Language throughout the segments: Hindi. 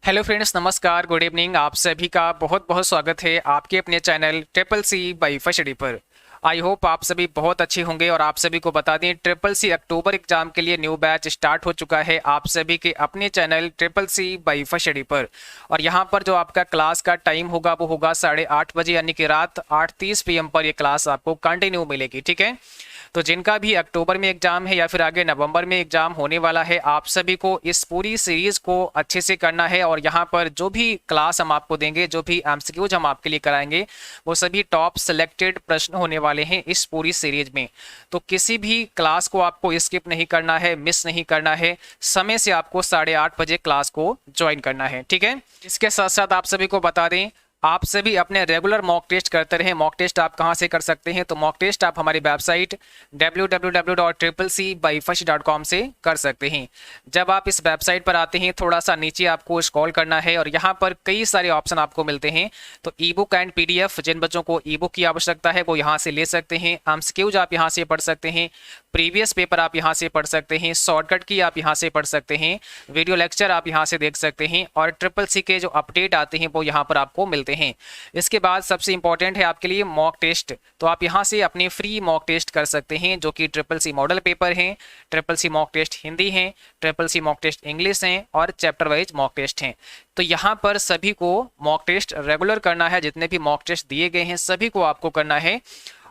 हेलो फ्रेंड्स, नमस्कार, गुड इवनिंग। आप सभी का बहुत बहुत स्वागत है आपके अपने channel triple C by first पर। आई होप आप सभी बहुत अच्छे होंगे और आप सभी को बता दें ट्रिपल सी अक्टूबर एग्जाम के लिए न्यू बैच स्टार्ट हो चुका है आप सभी के अपने channel triple C by first पर। और यहाँ पर जो आपका क्लास का टाइम होगा वो होगा 8:30 बजे, यानी कि रात 8:30 PM पर ये क्लास आपको कंटिन्यू मिलेगी। ठीक है, तो जिनका भी अक्टूबर में एग्जाम है या फिर आगे नवंबर में एग्जाम होने वाला है, आप सभी को इस पूरी सीरीज को अच्छे से करना है। और यहाँ पर जो भी क्लास हम आपको देंगे, जो भी एमसीक्यूज हम आपके लिए कराएंगे, वो सभी टॉप सिलेक्टेड प्रश्न होने वाले हैं इस पूरी सीरीज में। तो किसी भी क्लास को आपको स्किप नहीं करना है, मिस नहीं करना है। समय से आपको 8:30 बजे क्लास को ज्वाइन करना है। ठीक है, इसके साथ साथ आप सभी को बता दें, आप सभी अपने रेगुलर मॉक टेस्ट करते रहें। मॉक टेस्ट आप कहां से कर सकते हैं? तो मॉक टेस्ट आप हमारी वेबसाइट www.triplec-first.com से कर सकते हैं। जब आप इस वेबसाइट पर आते हैं, थोड़ा सा नीचे आपको स्क्रॉल करना है और यहां पर कई सारे ऑप्शन आपको मिलते हैं। तो ई बुक एंड PDF, जिन बच्चों को ई बुक की आवश्यकता है वो यहां से ले सकते हैं। एमसीक्यूज आप यहां से पढ़ सकते हैं, प्रीवियस पेपर आप यहां से पढ़ सकते हैं, शॉर्टकट की आप यहां से पढ़ सकते हैं, वीडियो लेक्चर आप यहां से देख सकते हैं और ट्रिपल सी के जो अपडेट आते हैं वो यहां पर आपको मिलते हैं। इसके बाद सबसे इंपॉर्टेंट है आपके लिए मॉक टेस्ट। तो आप यहां से अपने फ्री मॉक टेस्ट कर सकते हैं, जो कि ट्रिपल सी मॉडल पेपर हैं, triple C mock test Hindi हैं, triple C mock test English हैं और चैप्टर वाइज मॉक टेस्ट हैं। तो यहाँ पर सभी को मॉक टेस्ट रेगुलर करना है। जितने भी मॉक टेस्ट दिए गए हैं सभी को आपको करना है।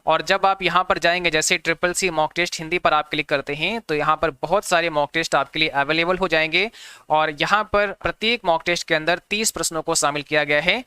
और जब आप यहाँ पर जाएंगे, जैसे triple C mock test Hindi पर आप क्लिक करते हैं, तो यहाँ पर बहुत सारे मॉक टेस्ट आपके लिए अवेलेबल हो जाएंगे। और यहाँ पर प्रत्येक मॉक टेस्ट के अंदर 30 प्रश्नों को शामिल किया गया है।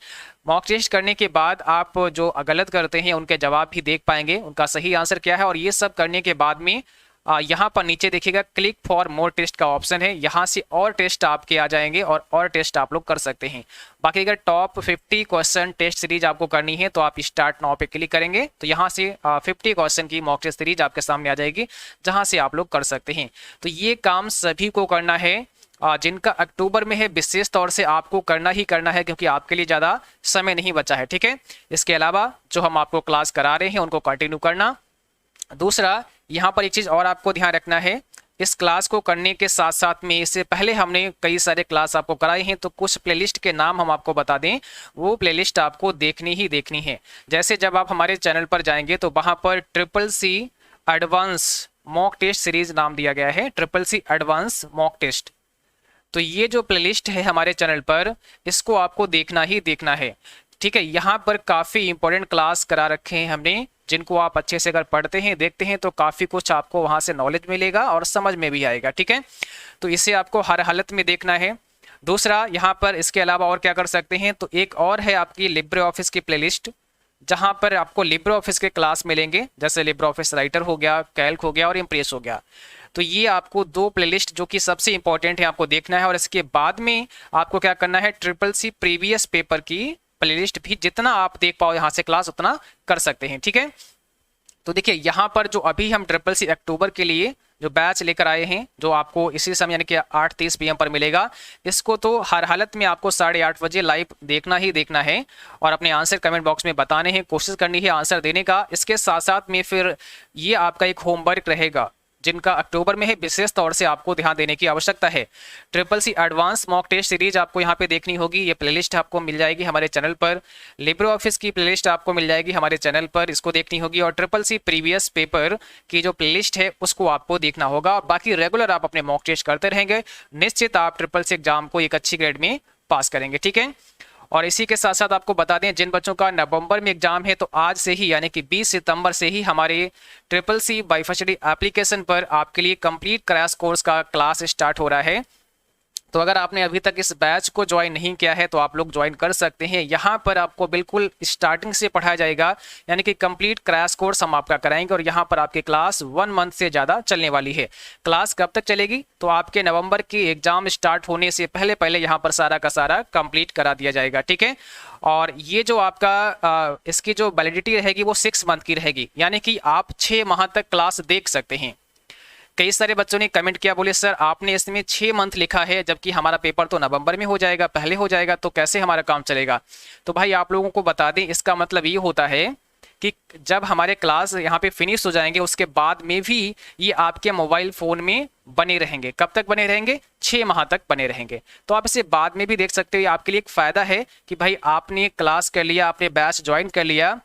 मॉक टेस्ट करने के बाद आप जो गलत करते हैं उनके जवाब भी देख पाएंगे, उनका सही आंसर क्या है। और ये सब करने के बाद में यहाँ पर नीचे देखिएगा क्लिक फॉर मोर टेस्ट का ऑप्शन है, यहाँ से और टेस्ट आपके आ जाएंगे और टेस्ट आप लोग कर सकते हैं। बाकी अगर टॉप 50 क्वेश्चन टेस्ट सीरीज आपको करनी है तो आप स्टार्ट नाउ पे क्लिक करेंगे, तो यहाँ से 50 क्वेश्चन की मॉक टेस्ट सीरीज आपके सामने आ जाएगी, जहाँ से आप लोग कर सकते हैं। तो ये काम सभी को करना है जिनका अक्टूबर में है। विशेष तौर से आपको करना ही करना है, क्योंकि आपके लिए ज़्यादा समय नहीं बचा है। ठीक है, इसके अलावा जो हम आपको क्लास करा रहे हैं उनको कंटिन्यू करना। दूसरा, यहाँ पर एक चीज़ और आपको ध्यान रखना है, इस क्लास को करने के साथ साथ में इससे पहले हमने कई सारे क्लास आपको कराए हैं, तो कुछ प्लेलिस्ट के नाम हम आपको बता दें, वो प्लेलिस्ट आपको देखनी ही देखनी है। जैसे जब आप हमारे चैनल पर जाएंगे तो वहाँ पर triple C advance mock test series नाम दिया गया है, triple C advance mock test. तो ये जो प्लेलिस्ट है हमारे चैनल पर, इसको आपको देखना ही देखना है। ठीक है, यहाँ पर काफ़ी इंपॉर्टेंट क्लास करा रखे हैं हमने, जिनको आप अच्छे से अगर पढ़ते हैं देखते हैं तो काफ़ी कुछ आपको वहाँ से नॉलेज मिलेगा और समझ में भी आएगा। ठीक है, तो इसे आपको हर हालत में देखना है। दूसरा, यहाँ पर इसके अलावा और क्या कर सकते हैं, तो एक और है आपकी लिब्रे ऑफिस की प्लेलिस्ट, जहाँ पर आपको लिब्रे ऑफिस के क्लास मिलेंगे, जैसे लिब्रे ऑफिस राइटर हो गया, कैल्क हो गया और इम्प्रेस हो गया। तो ये आपको दो प्लेलिस्ट जो कि सबसे इंपॉर्टेंट है आपको देखना है। और इसके बाद में आपको क्या करना है, ट्रिपल सी प्रीवियस पेपर की प्लेलिस्ट भी जितना आप देख पाओ यहाँ से क्लास उतना कर सकते हैं। ठीक है, तो देखिए यहाँ पर जो अभी हम ट्रिपल सी अक्टूबर के लिए जो बैच लेकर आए हैं, जो आपको इसी समय यानी कि 8:30 PM पर मिलेगा, इसको तो हर हालत में आपको 8:30 बजे लाइव देखना ही देखना है और अपने आंसर कमेंट बॉक्स में बताने हैं, कोशिश करनी है आंसर देने का। इसके साथ साथ में फिर ये आपका एक होमवर्क रहेगा, जिनका अक्टूबर में है, विशेष तौर से आपको ध्यान देने की आवश्यकता है। Triple C advance mock test series आपको यहाँ पे देखनी होगी। ये प्लेलिस्ट आपको मिल जाएगी हमारे चैनल पर। लिब्रे ऑफिस की प्लेलिस्ट आपको मिल जाएगी हमारे चैनल पर, इसको देखनी होगी। और ट्रिपल सी प्रीवियस पेपर की जो प्लेलिस्ट है उसको आपको देखना होगा। और बाकी रेगुलर आप अपने मॉक टेस्ट करते रहेंगे, निश्चित आप ट्रिपल सी एग्जाम को एक अच्छी ग्रेड में पास करेंगे। ठीक है, और इसी के साथ साथ आपको बता दें, जिन बच्चों का नवंबर में एग्जाम है, तो आज से ही यानी कि 20 सितंबर से ही हमारे triple C by first application पर आपके लिए कंप्लीट क्रैश कोर्स का क्लास स्टार्ट हो रहा है। तो अगर आपने अभी तक इस बैच को ज्वाइन नहीं किया है तो आप लोग ज्वाइन कर सकते हैं। यहाँ पर आपको बिल्कुल स्टार्टिंग से पढ़ाया जाएगा, यानी कि कंप्लीट क्रैश कोर्स हम आपका कराएंगे। और यहाँ पर आपकी क्लास 1 मंथ से ज़्यादा चलने वाली है। क्लास कब तक चलेगी, तो आपके नवंबर की एग्जाम स्टार्ट होने से पहले पहले यहाँ पर सारा का सारा कंप्लीट करा दिया जाएगा। ठीक है, और ये जो आपका इसकी जो वैलिडिटी रहेगी वो 6 मंथ की रहेगी, यानी कि आप 6 माह तक क्लास देख सकते हैं। कई सारे बच्चों ने कमेंट किया, बोले सर आपने इसमें 6 मंथ लिखा है, जबकि हमारा पेपर तो नवंबर में हो जाएगा, पहले हो जाएगा, तो कैसे हमारा काम चलेगा। तो भाई आप लोगों को बता दें, इसका मतलब ये होता है कि जब हमारे क्लास यहाँ पे फिनिश हो जाएंगे उसके बाद में भी ये आपके मोबाइल फ़ोन में बने रहेंगे। कब तक बने रहेंगे? 6 माह तक बने रहेंगे। तो आप इसे बाद में भी देख सकते हो। आपके लिए एक फायदा है कि भाई आपने क्लास कर लिया, आपने बैच ज्वाइन कर लिया,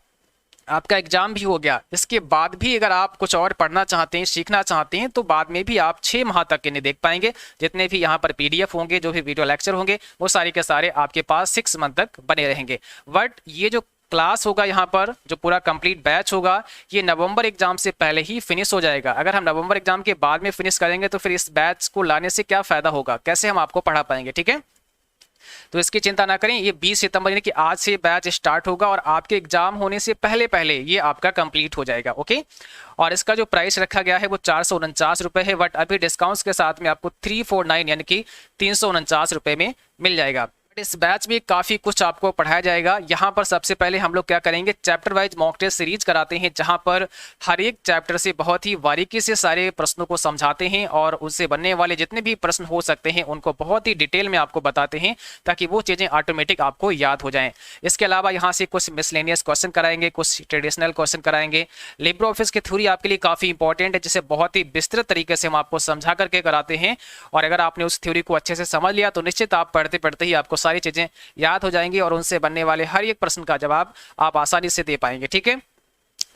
आपका एग्जाम भी हो गया, इसके बाद भी अगर आप कुछ और पढ़ना चाहते हैं, सीखना चाहते हैं, तो बाद में भी आप 6 माह तक इन्हें देख पाएंगे। जितने भी यहाँ पर पीडीएफ होंगे, जो भी वीडियो लेक्चर होंगे, वो सारे के सारे आपके पास 6 मंथ तक बने रहेंगे। बट ये जो क्लास होगा, यहाँ पर जो पूरा कंप्लीट बैच होगा, ये नवंबर एग्जाम से पहले ही फिनिश हो जाएगा। अगर हम नवंबर एग्जाम के बाद में फिनिश करेंगे तो फिर इस बैच को लाने से क्या फायदा होगा, कैसे हम आपको पढ़ा पाएंगे? ठीक है, तो इसकी चिंता ना करें। ये 20 सितंबर यानी कि आज से बैच स्टार्ट होगा और आपके एग्जाम होने से पहले पहले ये आपका कंप्लीट हो जाएगा। ओके, और इसका जो प्राइस रखा गया है वो 449 रुपए है। बट अभी डिस्काउंट्स के साथ में आपको 349 यानी कि 349 रुपए में मिल जाएगा। इस बैच में काफ़ी कुछ आपको पढ़ाया जाएगा। यहाँ पर सबसे पहले हम लोग क्या करेंगे, chapter wise mock test series कराते हैं, जहाँ पर हर एक चैप्टर से बहुत ही बारीकी से सारे प्रश्नों को समझाते हैं और उनसे बनने वाले जितने भी प्रश्न हो सकते हैं उनको बहुत ही डिटेल में आपको बताते हैं, ताकि वो चीज़ें ऑटोमेटिक आपको याद हो जाएं। इसके अलावा यहाँ से कुछ मिसलेनियस क्वेश्चन कराएंगे, कुछ ट्रेडिशनल क्वेश्चन कराएंगे। लिब्रे ऑफिस की थ्योरी आपके लिए काफ़ी इंपॉर्टेंट है, जिसे बहुत ही विस्तृत तरीके से हम आपको समझा करके कराते हैं। और अगर आपने उस थ्योरी को अच्छे से समझ लिया तो निश्चित आप पढ़ते पढ़ते ही आपको सारी चीज़ें याद हो जाएंगी और उनसे बनने वाले हर एक प्रश्न का जवाब आप आसानी से दे पाएंगे। ठीक है,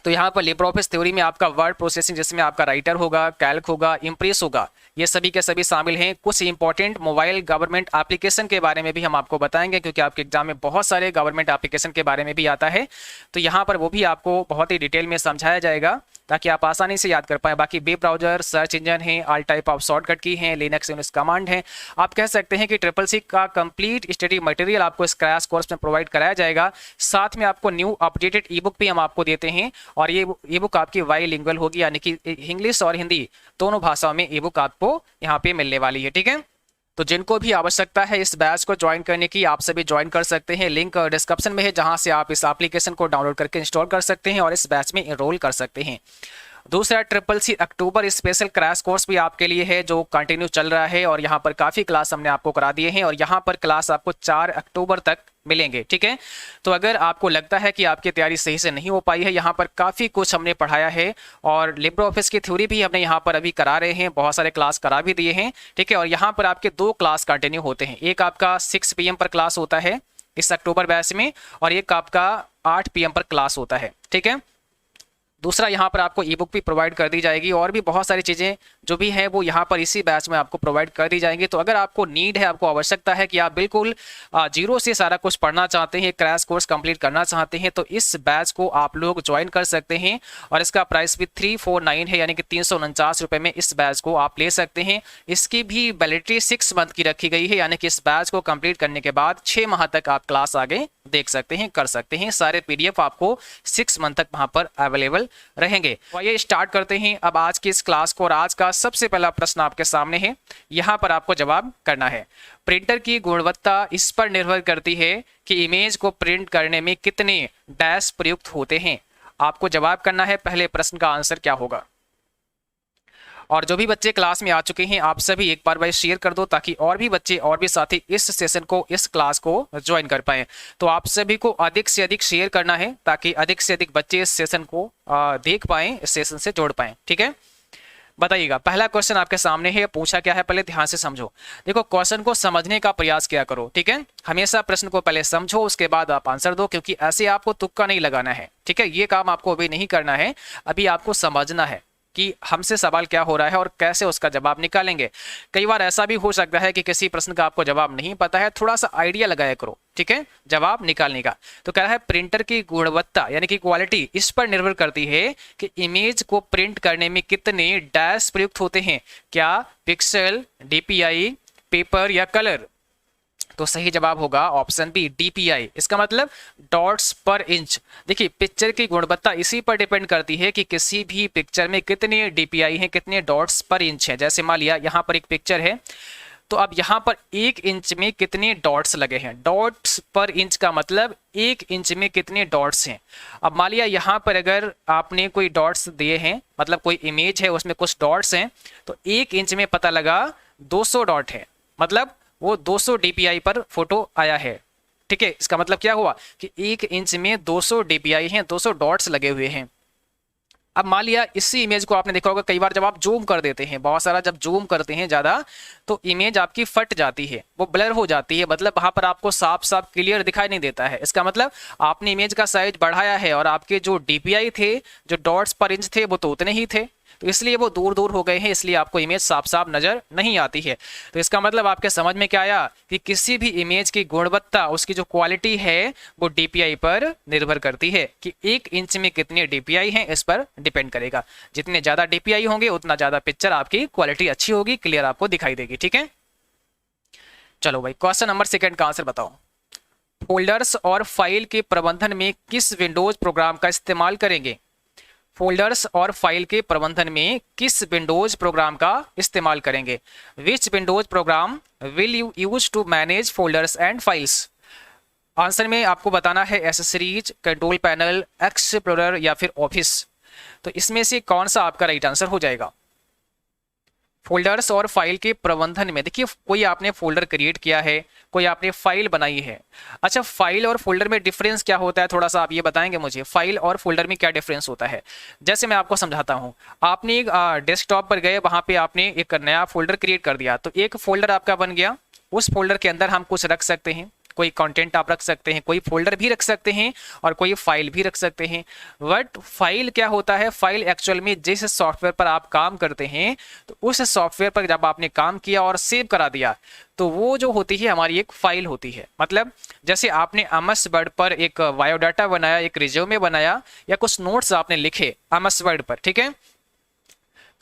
तो यहाँ पर लिब्रे ऑफिस थ्योरी में आपका वर्ड प्रोसेसिंग, जिसमें आपका राइटर होगा, कैल्क होगा, इम्प्रेस होगा, ये सभी के सभी शामिल हैं। कुछ इंपॉर्टेंट मोबाइल गवर्नमेंट एप्लीकेशन के बारे में भी हम आपको बताएंगे, क्योंकि आपके एग्जाम में बहुत सारे गवर्नमेंट एप्लीकेशन के बारे में भी आता है। तो यहाँ पर वो भी आपको बहुत ही डिटेल में समझाया जाएगा ताकि आप आसानी से याद कर पाएं। बाकी वेब ब्राउजर, सर्च इंजन है, ऑल टाइप ऑफ शॉर्टकट की हैं, लिनक्स यूनिक्स कमांड है। आप कह सकते हैं कि CCC का कंप्लीट स्टडी मटेरियल आपको इस क्रैश कोर्स में प्रोवाइड कराया जाएगा। साथ में आपको न्यू अपडेटेड ई बुक भी हम आपको देते हैं, और ये ई बुक आपकी बाइलिंगुअल होगी, यानी कि इंग्लिश और हिंदी दोनों भाषाओं में ई बुक आपको यहाँ पे मिलने वाली है। ठीक है, तो जिनको भी आवश्यकता है इस बैच को ज्वाइन करने की, आप सभी ज्वाइन कर सकते हैं। लिंक डिस्क्रिप्शन में है, जहां से आप इस एप्लीकेशन को डाउनलोड करके इंस्टॉल कर सकते हैं और इस बैच में एनरोल कर सकते हैं। दूसरा, CCC अक्टूबर स्पेशल क्रैश कोर्स भी आपके लिए है, जो कंटिन्यू चल रहा है और यहाँ पर काफ़ी क्लास हमने आपको करा दिए हैं और यहाँ पर क्लास आपको 4 अक्टूबर तक मिलेंगे। ठीक है, तो अगर आपको लगता है कि आपकी तैयारी सही से नहीं हो पाई है, यहाँ पर काफ़ी कुछ हमने पढ़ाया है और लिब्रे ऑफिस की थ्योरी भी हमने यहाँ पर अभी करा रहे हैं, बहुत सारे क्लास करा भी दिए हैं। ठीक है, और यहाँ पर आपके 2 क्लास कंटिन्यू होते हैं। एक आपका 6 PM पर क्लास होता है इस अक्टूबर बैच में, और एक आपका 8 PM पर क्लास होता है। ठीक है, दूसरा, यहाँ पर आपको ई बुक भी प्रोवाइड कर दी जाएगी और भी बहुत सारी चीज़ें जो भी हैं वो यहाँ पर इसी बैच में आपको प्रोवाइड कर दी जाएंगी। तो अगर आपको नीड है, आपको आवश्यकता है कि आप बिल्कुल जीरो से सारा कुछ पढ़ना चाहते हैं, क्रैश कोर्स कंप्लीट करना चाहते हैं, तो इस बैच को आप लोग ज्वाइन कर सकते हैं और इसका प्राइस भी 349 है, यानी कि 349 रुपये में इस बैच को आप ले सकते हैं। इसकी भी वैलिडिटी 6 मंथ की रखी गई है, यानी कि इस बैच को कंप्लीट करने के बाद 6 माह तक आप क्लास आगे देख सकते हैं, कर सकते हैं। सारे PDF आपको 6 मंथ तक वहां पर अवेलेबल रहेंगे। तो आइए स्टार्ट करते हैं अब आज की इस क्लास को। और आज का सबसे पहला प्रश्न आपके सामने है, यहाँ पर आपको जवाब करना है। प्रिंटर की गुणवत्ता इस पर निर्भर करती है कि इमेज को प्रिंट करने में कितने डैश प्रयुक्त होते हैं। आपको जवाब करना है, पहले प्रश्न का आंसर क्या होगा। और जो भी बच्चे क्लास में आ चुके हैं, आप सभी एक बार भाई शेयर कर दो, ताकि और भी बच्चे और भी साथी इस सेशन को, इस क्लास को ज्वाइन कर पाएं। तो आप सभी को अधिक से अधिक शेयर करना है, ताकि अधिक से अधिक बच्चे इस सेशन को देख पाएं, इस सेशन से जोड़ पाएं। ठीक है, बताइएगा। पहला क्वेश्चन आपके सामने है, पूछा क्या है, पहले ध्यान से समझो। देखो, क्वेश्चन को समझने का प्रयास किया करो। ठीक है, हमेशा प्रश्न को पहले समझो, उसके बाद आप आंसर दो, क्योंकि ऐसे आपको तुक्का नहीं लगाना है। ठीक है, ये काम आपको अभी नहीं करना है, अभी आपको समझना है कि हमसे सवाल क्या हो रहा है और कैसे उसका जवाब निकालेंगे। कई बार ऐसा भी हो सकता है कि किसी प्रश्न का आपको जवाब नहीं पता है, थोड़ा सा आइडिया लगाया करो। ठीक है, जवाब निकालने का। तो कह रहा है प्रिंटर की गुणवत्ता यानी कि क्वालिटी इस पर निर्भर करती है कि इमेज को प्रिंट करने में कितने डैश प्रयुक्त होते हैं। क्या पिक्सल, DPI, पेपर या कलर। तो सही जवाब होगा ऑप्शन बी, DPI। इसका मतलब डॉट्स पर इंच। देखिए, पिक्चर की गुणवत्ता इसी पर डिपेंड करती है कि किसी भी पिक्चर में कितने DPI हैं, कितने डॉट्स पर इंच हैं। जैसे मान लिया यहाँ पर एक पिक्चर है, तो अब यहाँ पर 1 इंच में कितने डॉट्स लगे हैं। डॉट्स पर इंच का मतलब 1 इंच में कितने डॉट्स हैं। अब मान लिया यहाँ पर अगर आपने कोई डॉट्स दिए हैं, मतलब कोई इमेज है उसमें कुछ डॉट्स हैं, तो 1 इंच में पता लगा 200 डॉट है, मतलब वो 200 DPI पर फोटो आया है। ठीक है, इसका मतलब क्या हुआ कि 1 इंच में 200 DPI हैं, 200 डॉट्स लगे हुए हैं। अब मान लिया इसी इमेज को आपने देखा होगा कई बार जब आप जूम कर देते हैं, बहुत सारा जब जूम करते हैं ज़्यादा, तो इमेज आपकी फट जाती है, वो ब्लर हो जाती है, मतलब वहां पर आपको साफ साफ क्लियर दिखाई नहीं देता है। इसका मतलब आपने इमेज का साइज बढ़ाया है और आपके जो डीपीआई थे, जो डॉट्स पर इंच थे, वो तो उतने ही थे, तो इसलिए वो दूर दूर हो गए हैं, इसलिए आपको इमेज साफ साफ नजर नहीं आती है। तो इसका मतलब आपके समझ में क्या आया कि किसी भी इमेज की गुणवत्ता, उसकी जो क्वालिटी है, वो डीपीआई पर निर्भर करती है कि 1 इंच में कितने डीपीआई हैं, इस पर डिपेंड करेगा। जितने ज्यादा डीपीआई होंगे उतना ज्यादा पिक्चर आपकी क्वालिटी अच्छी होगी, क्लियर आपको दिखाई देगी। ठीक है, चलो भाई क्वेश्चन नंबर 2 का आंसर बताओ। फोल्डर्स और फाइल के प्रबंधन में किस विंडोज प्रोग्राम का इस्तेमाल करेंगे? फोल्डर्स और फाइल के प्रबंधन में किस विंडोज प्रोग्राम का इस्तेमाल करेंगे? Which Windows program will you use to manage folders and files? Answer में आपको बताना है एसेसरीज, कंट्रोल पैनल, एक्सप्लोरर या फिर ऑफिस। तो इसमें से कौन सा आपका राइट आंसर हो जाएगा? फोल्डर्स और फाइल के प्रबंधन में देखिए, कोई आपने फोल्डर क्रिएट किया है, कोई आपने फाइल बनाई है। अच्छा, फाइल और फोल्डर में डिफरेंस क्या होता है, थोड़ा सा आप ये बताएंगे मुझे, फाइल और फोल्डर में क्या डिफरेंस होता है? जैसे मैं आपको समझाता हूँ, आपने एक डेस्कटॉप पर गए, वहां पे आपने एक नया फोल्डर क्रिएट कर दिया, तो एक फोल्डर आपका बन गया। उस फोल्डर के अंदर हम कुछ रख सकते हैं, कोई कंटेंट आप रख सकते हैं, कोई फोल्डर भी रख सकते हैं और कोई फाइल भी रख सकते हैं। बट फाइल क्या होता है? फाइल एक्चुअल में जिस सॉफ्टवेयर पर आप काम करते हैं, तो उस सॉफ्टवेयर पर जब आपने काम किया और सेव करा दिया, तो वो जो होती है हमारी एक फाइल होती है। मतलब जैसे आपने MS वर्ड पर एक बायोडाटा बनाया, एक रिज्यूमे बनाया, या कुछ नोट्स आपने लिखे MS वर्ड पर, ठीक है,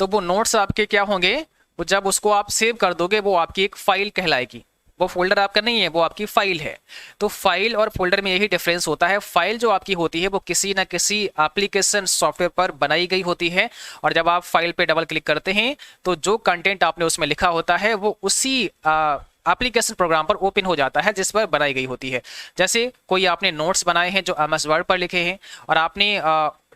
तो वो नोट्स आपके क्या होंगे, वो जब उसको आप सेव कर दोगे, वो आपकी एक फाइल कहलाएगी। वो फोल्डर आपका नहीं है, वो आपकी फाइल है। तो फाइल और फोल्डर में यही डिफरेंस होता है। फाइल जो आपकी होती है वो किसी ना किसी एप्लीकेशन सॉफ्टवेयर पर बनाई गई होती है, और जब आप फाइल पे डबल क्लिक करते हैं तो जो कंटेंट आपने उसमें लिखा होता है वो उसी एप्लीकेशन प्रोग्राम पर ओपन हो जाता है जिस पर बनाई गई होती है। जैसे कोई आपने नोट्स बनाए हैं जो MS वर्ड पर लिखे हैं, और आपने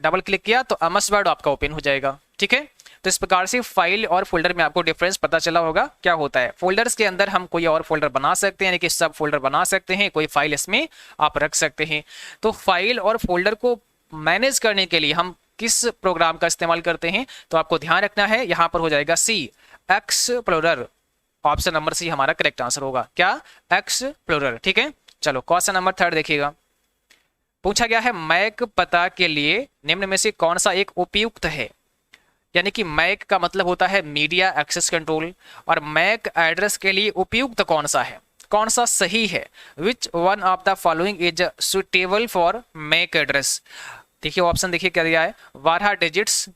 डबल क्लिक किया तो MS वर्ड आपका ओपन हो जाएगा। ठीक है, तो इस प्रकार से फाइल और फोल्डर में आपको डिफरेंस पता चला होगा क्या होता है। फोल्डर्स के अंदर हम कोई और फोल्डर बना सकते हैं, यानी कि सब फोल्डर बना सकते हैं, कोई फाइल इसमें आप रख सकते हैं। तो फाइल और फोल्डर को मैनेज करने के लिए हम किस प्रोग्राम का इस्तेमाल करते हैं? तो आपको ध्यान रखना है, यहां पर हो जाएगा सी, एक्सप्लोरर। ऑप्शन नंबर सी हमारा करेक्ट आंसर होगा। क्या? एक्सप्लोरर। ठीक है, चलो क्वेश्चन नंबर 3 देखिएगा। पूछा गया है मैक पता के लिए निम्न में से कौन सा एक उपयुक्त है? यानी कि मैक का मतलब होता है मीडिया एक्सेस कंट्रोल, और मैक एड्रेस के लिए उपयुक्त कौन सा है, कौन सा सही है? Which one of the following is suitable for MAC address? देखिए ऑप्शन देखिए क्या दिया है, 12 डिजिट्स,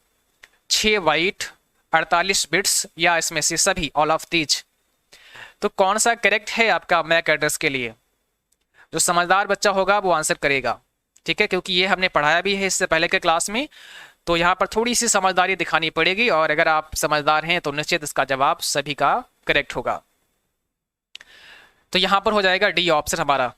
6 बाइट, 48 बिट्स, या इसमें से सभी, ऑल ऑफ दीज। तो कौन सा करेक्ट है आपका मैक एड्रेस के लिए? जो समझदार बच्चा होगा वो आंसर करेगा। ठीक है, क्योंकि ये हमने पढ़ाया भी है इससे पहले के क्लास में, तो यहाँ पर थोड़ी सी समझदारी दिखानी पड़ेगी, और अगर आप समझदार हैं तो निश्चित इसका जवाब सभी का करेक्ट होगा। तो यहाँ पर हो जाएगा डी ऑप्शन हमारा।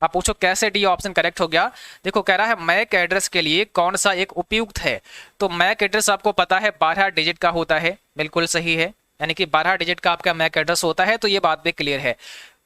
आप पूछो कैसे डी ऑप्शन करेक्ट हो गया? देखो कह रहा है मैक एड्रेस के लिए कौन सा एक उपयुक्त है। तो मैक एड्रेस आपको पता है 12 डिजिट का होता है, बिल्कुल सही है, यानी कि 12 डिजिट का आपका मैक एड्रेस होता है, तो ये बात भी क्लियर है।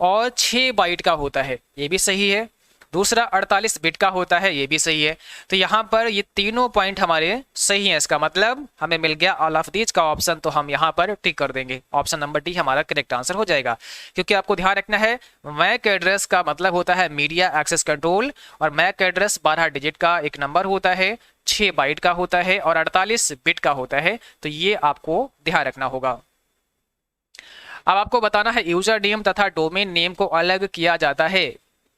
और 6 बाइट का होता है, ये भी सही है। दूसरा 48 बिट का होता है, ये भी सही है। तो यहाँ पर ये तीनों पॉइंट हमारे सही हैं, इसका मतलब हमें मिल गया ऑल ऑफ दीज का ऑप्शन, तो हम यहाँ पर टिक कर देंगे। ऑप्शन नंबर डी हमारा करेक्ट आंसर हो जाएगा। क्योंकि आपको ध्यान रखना है मैक एड्रेस का मतलब होता है मीडिया एक्सेस कंट्रोल, और मैक एड्रेस 12 डिजिट का एक नंबर होता है, 6 बाइट का होता है और 48 बिट का होता है, तो ये आपको ध्यान रखना होगा। अब आपको बताना है यूजर नेम तथा डोमेन नेम को अलग किया जाता है।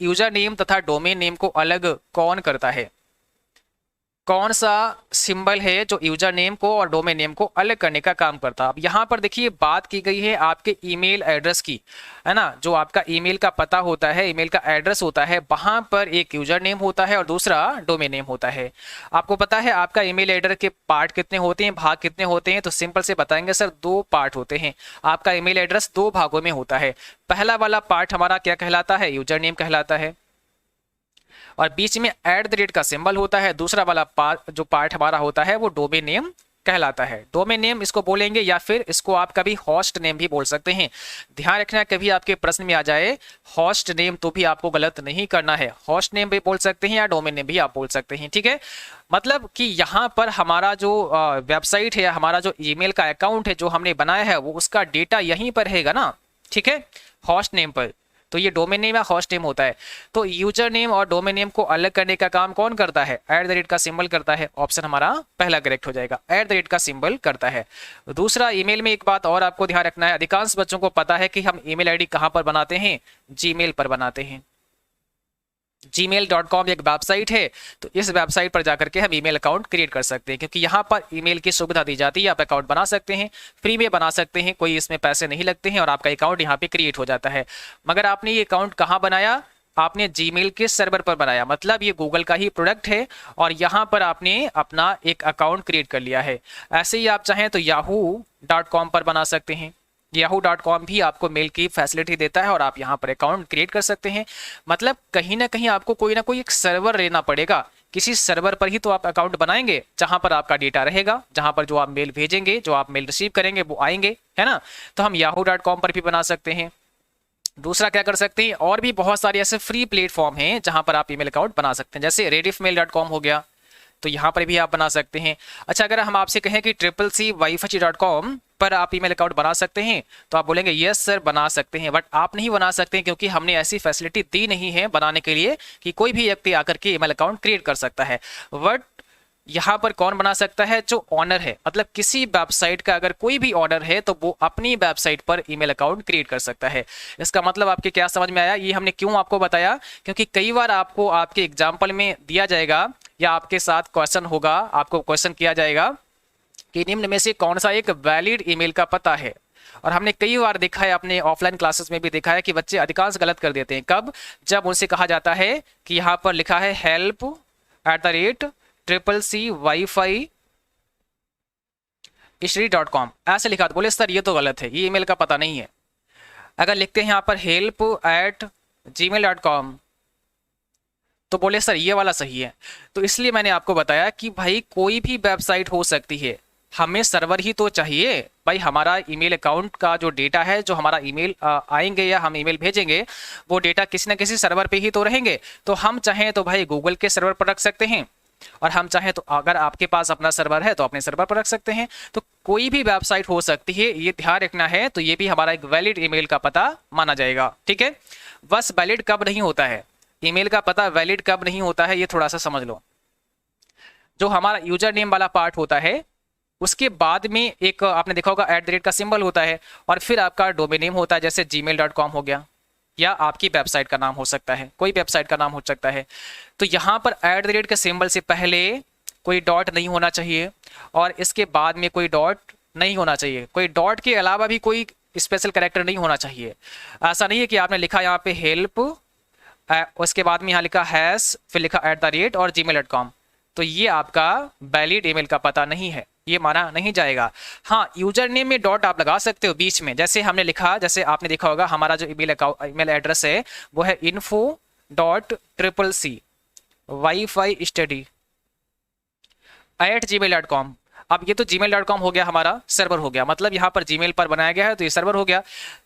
यूजर नेम तथा डोमेन नेम को अलग कौन करता है? कौन सा सिंबल है जो यूजर नेम को और डोमेन नेम को अलग करने का काम करता है? अब यहाँ पर देखिए बात की गई है आपके ईमेल एड्रेस की, है ना। जो आपका ईमेल का पता होता है, ईमेल का एड्रेस होता है, वहां पर एक यूजर नेम होता है और दूसरा डोमेन नेम होता है। आपको पता है आपका ईमेल एड्रेस के पार्ट कितने होते हैं, भाग कितने होते हैं? तो सिंपल से बताएंगे सर, 2 पार्ट होते हैं। आपका ईमेल एड्रेस 2 भागों में होता है। पहला वाला पार्ट हमारा क्या कहलाता है? यूजर नेम कहलाता है, और बीच में @ का सिंबल होता है। दूसरा वाला जो पार्ट हमारा होता है वो डोमेन नेम कहलाता है। डोमेन नेम इसको बोलेंगे या फिर इसको आप कभी होस्ट नेम भी बोल सकते हैं। ध्यान रखना कभी आपके प्रश्न में आ जाए होस्ट नेम तो भी आपको गलत नहीं करना है, होस्ट नेम भी बोल सकते हैं या डोमेन नेम भी आप बोल सकते हैं, ठीक है। मतलब कि यहाँ पर हमारा जो वेबसाइट है या हमारा जो ईमेल का अकाउंट है जो हमने बनाया है वो उसका डेटा यहीं पर रहेगा ना, ठीक है, होस्ट नेम पर। तो ये डोमेन नेम या होस्ट नेम होता है। तो यूजर नेम और डोमेन नेम को अलग करने का काम कौन करता है? @ का सिंबल करता है। ऑप्शन हमारा पहला करेक्ट हो जाएगा, @ का सिंबल करता है। दूसरा, ईमेल में एक बात और आपको ध्यान रखना है, अधिकांश बच्चों को पता है कि हम ईमेल आईडी कहां पर बनाते हैं? जीमेल पर बनाते हैं। gmail.com एक वेबसाइट है, तो इस वेबसाइट पर जाकर के हम ईमेल अकाउंट क्रिएट कर सकते हैं, क्योंकि यहाँ पर ईमेल की सुविधा दी जाती है। आप अकाउंट बना सकते हैं, फ्री में बना सकते हैं, कोई इसमें पैसे नहीं लगते हैं और आपका अकाउंट यहाँ पे क्रिएट हो जाता है। मगर आपने ये अकाउंट कहाँ बनाया? आपने जीमेल के सर्वर पर बनाया, मतलब ये गूगल का ही प्रोडक्ट है और यहाँ पर आपने अपना एक अकाउंट क्रिएट कर लिया है। ऐसे ही आप चाहें तो yahoo.com पर बना सकते हैं। yahoo.com भी आपको मेल की फैसिलिटी देता है और आप यहाँ पर अकाउंट क्रिएट कर सकते हैं। मतलब कहीं ना कहीं आपको कोई ना कोई एक सर्वर लेना पड़ेगा, किसी सर्वर पर ही तो आप अकाउंट बनाएंगे जहां पर आपका डेटा रहेगा, जहां पर जो आप मेल भेजेंगे, जो आप मेल रिसीव करेंगे वो आएंगे, है ना। तो हम yahoo.com पर भी बना सकते हैं। दूसरा क्या कर सकते हैं, और भी बहुत सारे ऐसे फ्री प्लेटफॉर्म हैं जहां पर आप ईमेल अकाउंट बना सकते हैं, जैसे rediffmail.com हो गया, तो यहाँ पर भी आप बना सकते हैं। अच्छा, अगर हम आपसे कहें कि CCCwifi.com पर आप ईमेल अकाउंट बना सकते हैं, तो आप बोलेंगे यस सर बना सकते हैं, बट आप नहीं बना सकते क्योंकि हमने ऐसी फैसिलिटी दी नहीं है बनाने के लिए कि कोई भी व्यक्ति आकर के ईमेल अकाउंट क्रिएट कर सकता है। बट यहाँ पर कौन बना सकता है? जो ऑनर है, मतलब किसी वेबसाइट का अगर कोई भी ऑनर है तो वो अपनी वेबसाइट पर ईमेल अकाउंट क्रिएट कर सकता है। इसका मतलब आपके क्या समझ में आया? ये हमने क्यों आपको बताया, क्योंकि कई बार आपको आपके एग्जाम्पल में दिया जाएगा या आपके साथ क्वेश्चन होगा, आपको क्वेश्चन किया जाएगा कि निम्न में से कौन सा एक वैलिड ईमेल का पता है। और हमने कई बार देखा है, अपने ऑफलाइन क्लासेस में भी देखा है कि बच्चे अधिकांश गलत कर देते हैं। कब? जब उनसे कहा जाता है कि यहाँ पर लिखा है help@CCCwifi.com, ऐसे लिखा, तो बोले सर ये तो गलत है, ये ईमेल का पता नहीं है। अगर लिखते हैं यहाँ पर help@gmail.com, तो बोले सर ये वाला सही है। तो इसलिए मैंने आपको बताया कि भाई कोई भी वेबसाइट हो सकती है, हमें सर्वर ही तो चाहिए भाई। हमारा ईमेल अकाउंट का जो डेटा है, जो हमारा ईमेल आएंगे या हम ईमेल भेजेंगे, वो डेटा किसी न किसी सर्वर पे ही तो रहेंगे। तो हम चाहें तो भाई गूगल के सर्वर पर रख सकते हैं, और हम चाहें तो अगर आपके पास अपना सर्वर है तो अपने सर्वर पर रख सकते हैं। तो कोई भी वेबसाइट हो सकती है, ये ध्यान रखना है। तो ये भी हमारा एक वैलिड ईमेल का पता माना जाएगा, ठीक है। बस वैलिड कब नहीं होता है, ईमेल का पता वैलिड कब नहीं होता है, ये थोड़ा सा समझ लो। जो हमारा यूजर नेम वाला पार्ट होता है, उसके बाद में एक आपने देखा होगा @ का सिंबल होता है, और फिर आपका डोमेन नेम होता है, जैसे gmail.com हो गया, या आपकी वेबसाइट का नाम हो सकता है, कोई वेबसाइट का नाम हो सकता है। तो यहाँ पर @ के सिंबल से पहले कोई डॉट नहीं होना चाहिए और इसके बाद में कोई डॉट नहीं होना चाहिए। कोई डॉट के अलावा भी कोई स्पेशल कैरेक्टर नहीं होना चाहिए। ऐसा नहीं है कि आपने लिखा यहाँ पे हेल्प, उसके बाद में यहाँ लिखा हैश, फिर लिखा @ और gmail.com, तो ये आपका वैलिड ईमेल का पता नहीं है, ये माना नहीं जाएगा। हाँ, यूजर नेम में डॉट आप लगा सकते हो बीच में, जैसे हमने लिखा, जैसे आपने देखा होगा हमारा जो ईमेल एड्रेस है वो है info.CCCwifi@gmail.com। अब ये तो gmail.com हो गया, हमारा सर्वर हो गया, मतलब यहाँ पर जीमेल पर बनाया गया है तो ये सर्वर हो गया,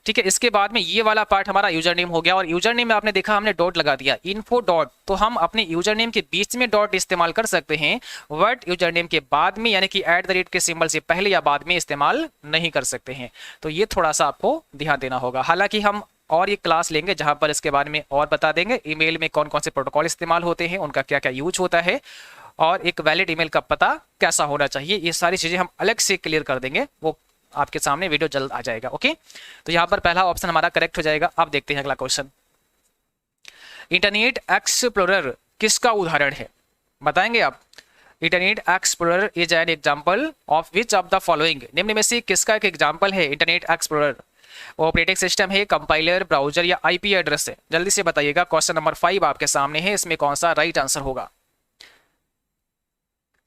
ठीक है। इसके बाद में ये वाला पार्ट हमारा यूजर नेम हो गया, और यूजर नेम में आपने देखा हमने डॉट लगा दिया, इन्फो डॉट। तो हम अपने यूजर नेम के बीच में डॉट इस्तेमाल कर सकते हैं, बट यूजर नेम के बाद में यानी कि @ के सिंबल से पहले या बाद में इस्तेमाल नहीं कर सकते हैं। तो ये थोड़ा सा आपको ध्यान देना होगा। हालांकि हम और ये क्लास लेंगे जहां पर इसके बारे में और बता देंगे, ईमेल में कौन कौन से प्रोटोकॉल इस्तेमाल होते हैं, उनका क्या क्या यूज होता है, और एक वैलिड ईमेल का पता कैसा होना चाहिए, ये सारी चीजें हम अलग से क्लियर कर देंगे। वो आपके सामने वीडियो जल्द आ जाएगा, ओके। तो यहाँ पर पहला ऑप्शन हमारा करेक्ट हो जाएगा। अब देखते हैं अगला क्वेश्चन। इंटरनेट एक्सप्लोरर किसका उदाहरण है, बताएंगे आप? Internet explorer is an example of which of the following, निम्न में से किसका एक एग्जाम्पल है इंटरनेट एक्सप्लोरर? ऑपरेटिंग सिस्टम है, कंपाइलर, ब्राउजर या आईपी एड्रेस है? जल्दी से बताइएगा। क्वेश्चन नंबर 5 आपके सामने है, इसमें कौन सा राइट आंसर होगा?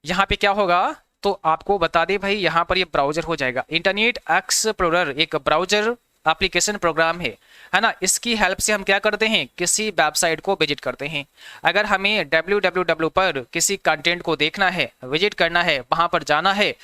यहाँ पे क्या होगा तो आपको बता दे भाई, यहाँ पर ये ब्राउजर हो जाएगा। इंटरनेट एक्सप्लोरर एक ब्राउजर एप्लीकेशन प्रोग्राम है ना। इसकी हेल्प से हम क्या करते हैं, किसी वेबसाइट को विजिट करते हैं। अगर हमें www पर किसी कंटेंट को देखना है, विजिट करना है, वहां पर जाना है,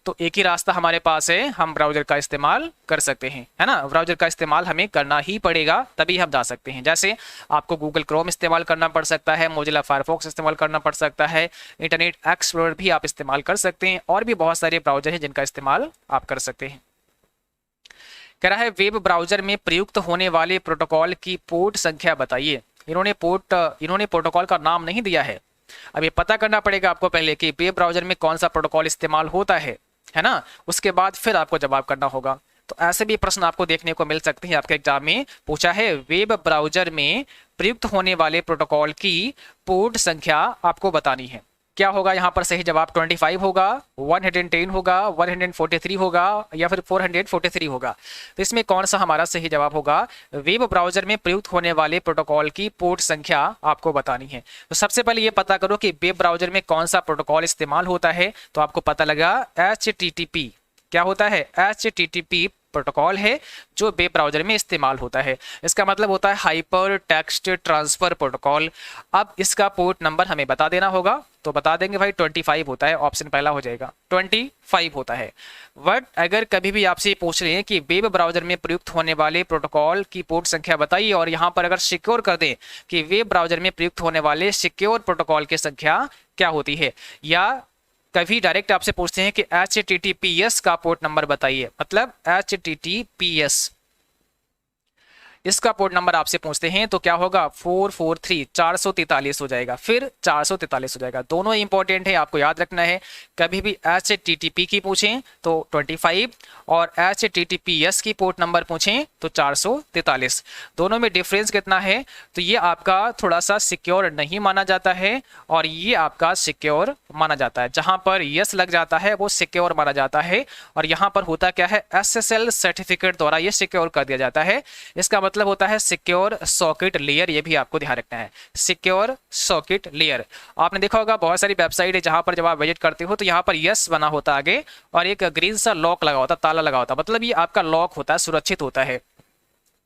तो एक ही रास्ता हमारे पास है, हम ब्राउजर का इस्तेमाल कर सकते हैं, है ना। ब्राउजर का इस्तेमाल हमें करना ही पड़ेगा, तभी हम जा सकते हैं। जैसे आपको गूगल क्रोम इस्तेमाल करना पड़ सकता है, मोजिला फायरफॉक्स इस्तेमाल करना पड़ सकता है, इंटरनेट एक्सप्लोरर भी आप इस्तेमाल कर सकते हैं, और भी बहुत सारे ब्राउजर हैं जिनका इस्तेमाल आप कर सकते हैं। कह रहा है वेब ब्राउजर में प्रयुक्त होने वाले प्रोटोकॉल की पोर्ट संख्या बताइए। इन्होंने प्रोटोकॉल का नाम नहीं दिया है। अब ये पता करना पड़ेगा आपको पहले कि वेब ब्राउजर में कौन सा प्रोटोकॉल इस्तेमाल होता है ना। उसके बाद फिर आपको जवाब करना होगा। तो ऐसे भी प्रश्न आपको देखने को मिल सकते हैं। आपके एग्जाम में पूछा है वेब ब्राउजर में प्रयुक्त होने वाले प्रोटोकॉल की पोर्ट संख्या आपको बतानी है। क्या होगा यहाँ पर सही जवाब? 25 होगा, 110 होगा, 143 होगा, या फिर 443 होगा। तो इसमें कौन सा हमारा सही जवाब होगा? वेब ब्राउजर में प्रयुक्त होने वाले प्रोटोकॉल की पोर्ट संख्या आपको बतानी है। तो सबसे पहले ये पता करो कि वेब ब्राउजर में कौन सा प्रोटोकॉल इस्तेमाल होता है। तो आपको पता लगा HTTP क्या होता है? HTTP प्रोटोकॉल है जो वेब ब्राउजर में इस्तेमाल होता है। इसका मतलब होता है हाइपर टेक्स्ट ट्रांसफर प्रोटोकॉल। अब इसका पोर्ट नंबर हमें बता देना होगा, तो बता देंगे भाई 25 होता है, ऑप्शन पहला हो जाएगा, 25 होता है। बट अगर कभी भी आपसे पूछ रहे हैं कि वेब ब्राउजर में प्रयुक्त होने वाले प्रोटोकॉल की पोर्ट संख्या बताइए, और यहाँ पर अगर सिक्योर कर दें कि वेब ब्राउजर में प्रयुक्त होने वाले सिक्योर प्रोटोकॉल की संख्या क्या होती है, या कभी डायरेक्ट आपसे पूछते हैं कि HTTPS का पोर्ट नंबर बताइए, मतलब HTTPS इसका पोर्ट नंबर आपसे पूछते हैं, तो क्या होगा? 443 443 हो जाएगा, फिर 443 हो जाएगा। दोनों इंपॉर्टेंट है, आपको याद रखना है। कभी भी HTTP की पूछें तो 25, और HTTPS की पोर्ट नंबर पूछें तो 443। दोनों में डिफरेंस कितना है? तो ये आपका थोड़ा सा सिक्योर नहीं माना जाता है, और ये आपका सिक्योर माना जाता है। जहां पर यस लग जाता है वो सिक्योर माना जाता है, और यहाँ पर होता क्या है? SSL सर्टिफिकेट द्वारा ये सिक्योर कर दिया जाता है। इसका मतलब होता है सिक्योर सॉकेट लेयर। ये भी आपको ध्यान रखना है, सिक्योर सॉकेट लेयर। आपने देखा होगा बहुत सारी वेबसाइट है जहां पर जब आप विजिट करते हो तो यहाँ पर यस बना होता आगे, और एक ग्रीन सा लॉक लगा होता, ताला लगा होता, मतलब ये आपका लॉक होता है, सुरक्षित होता है।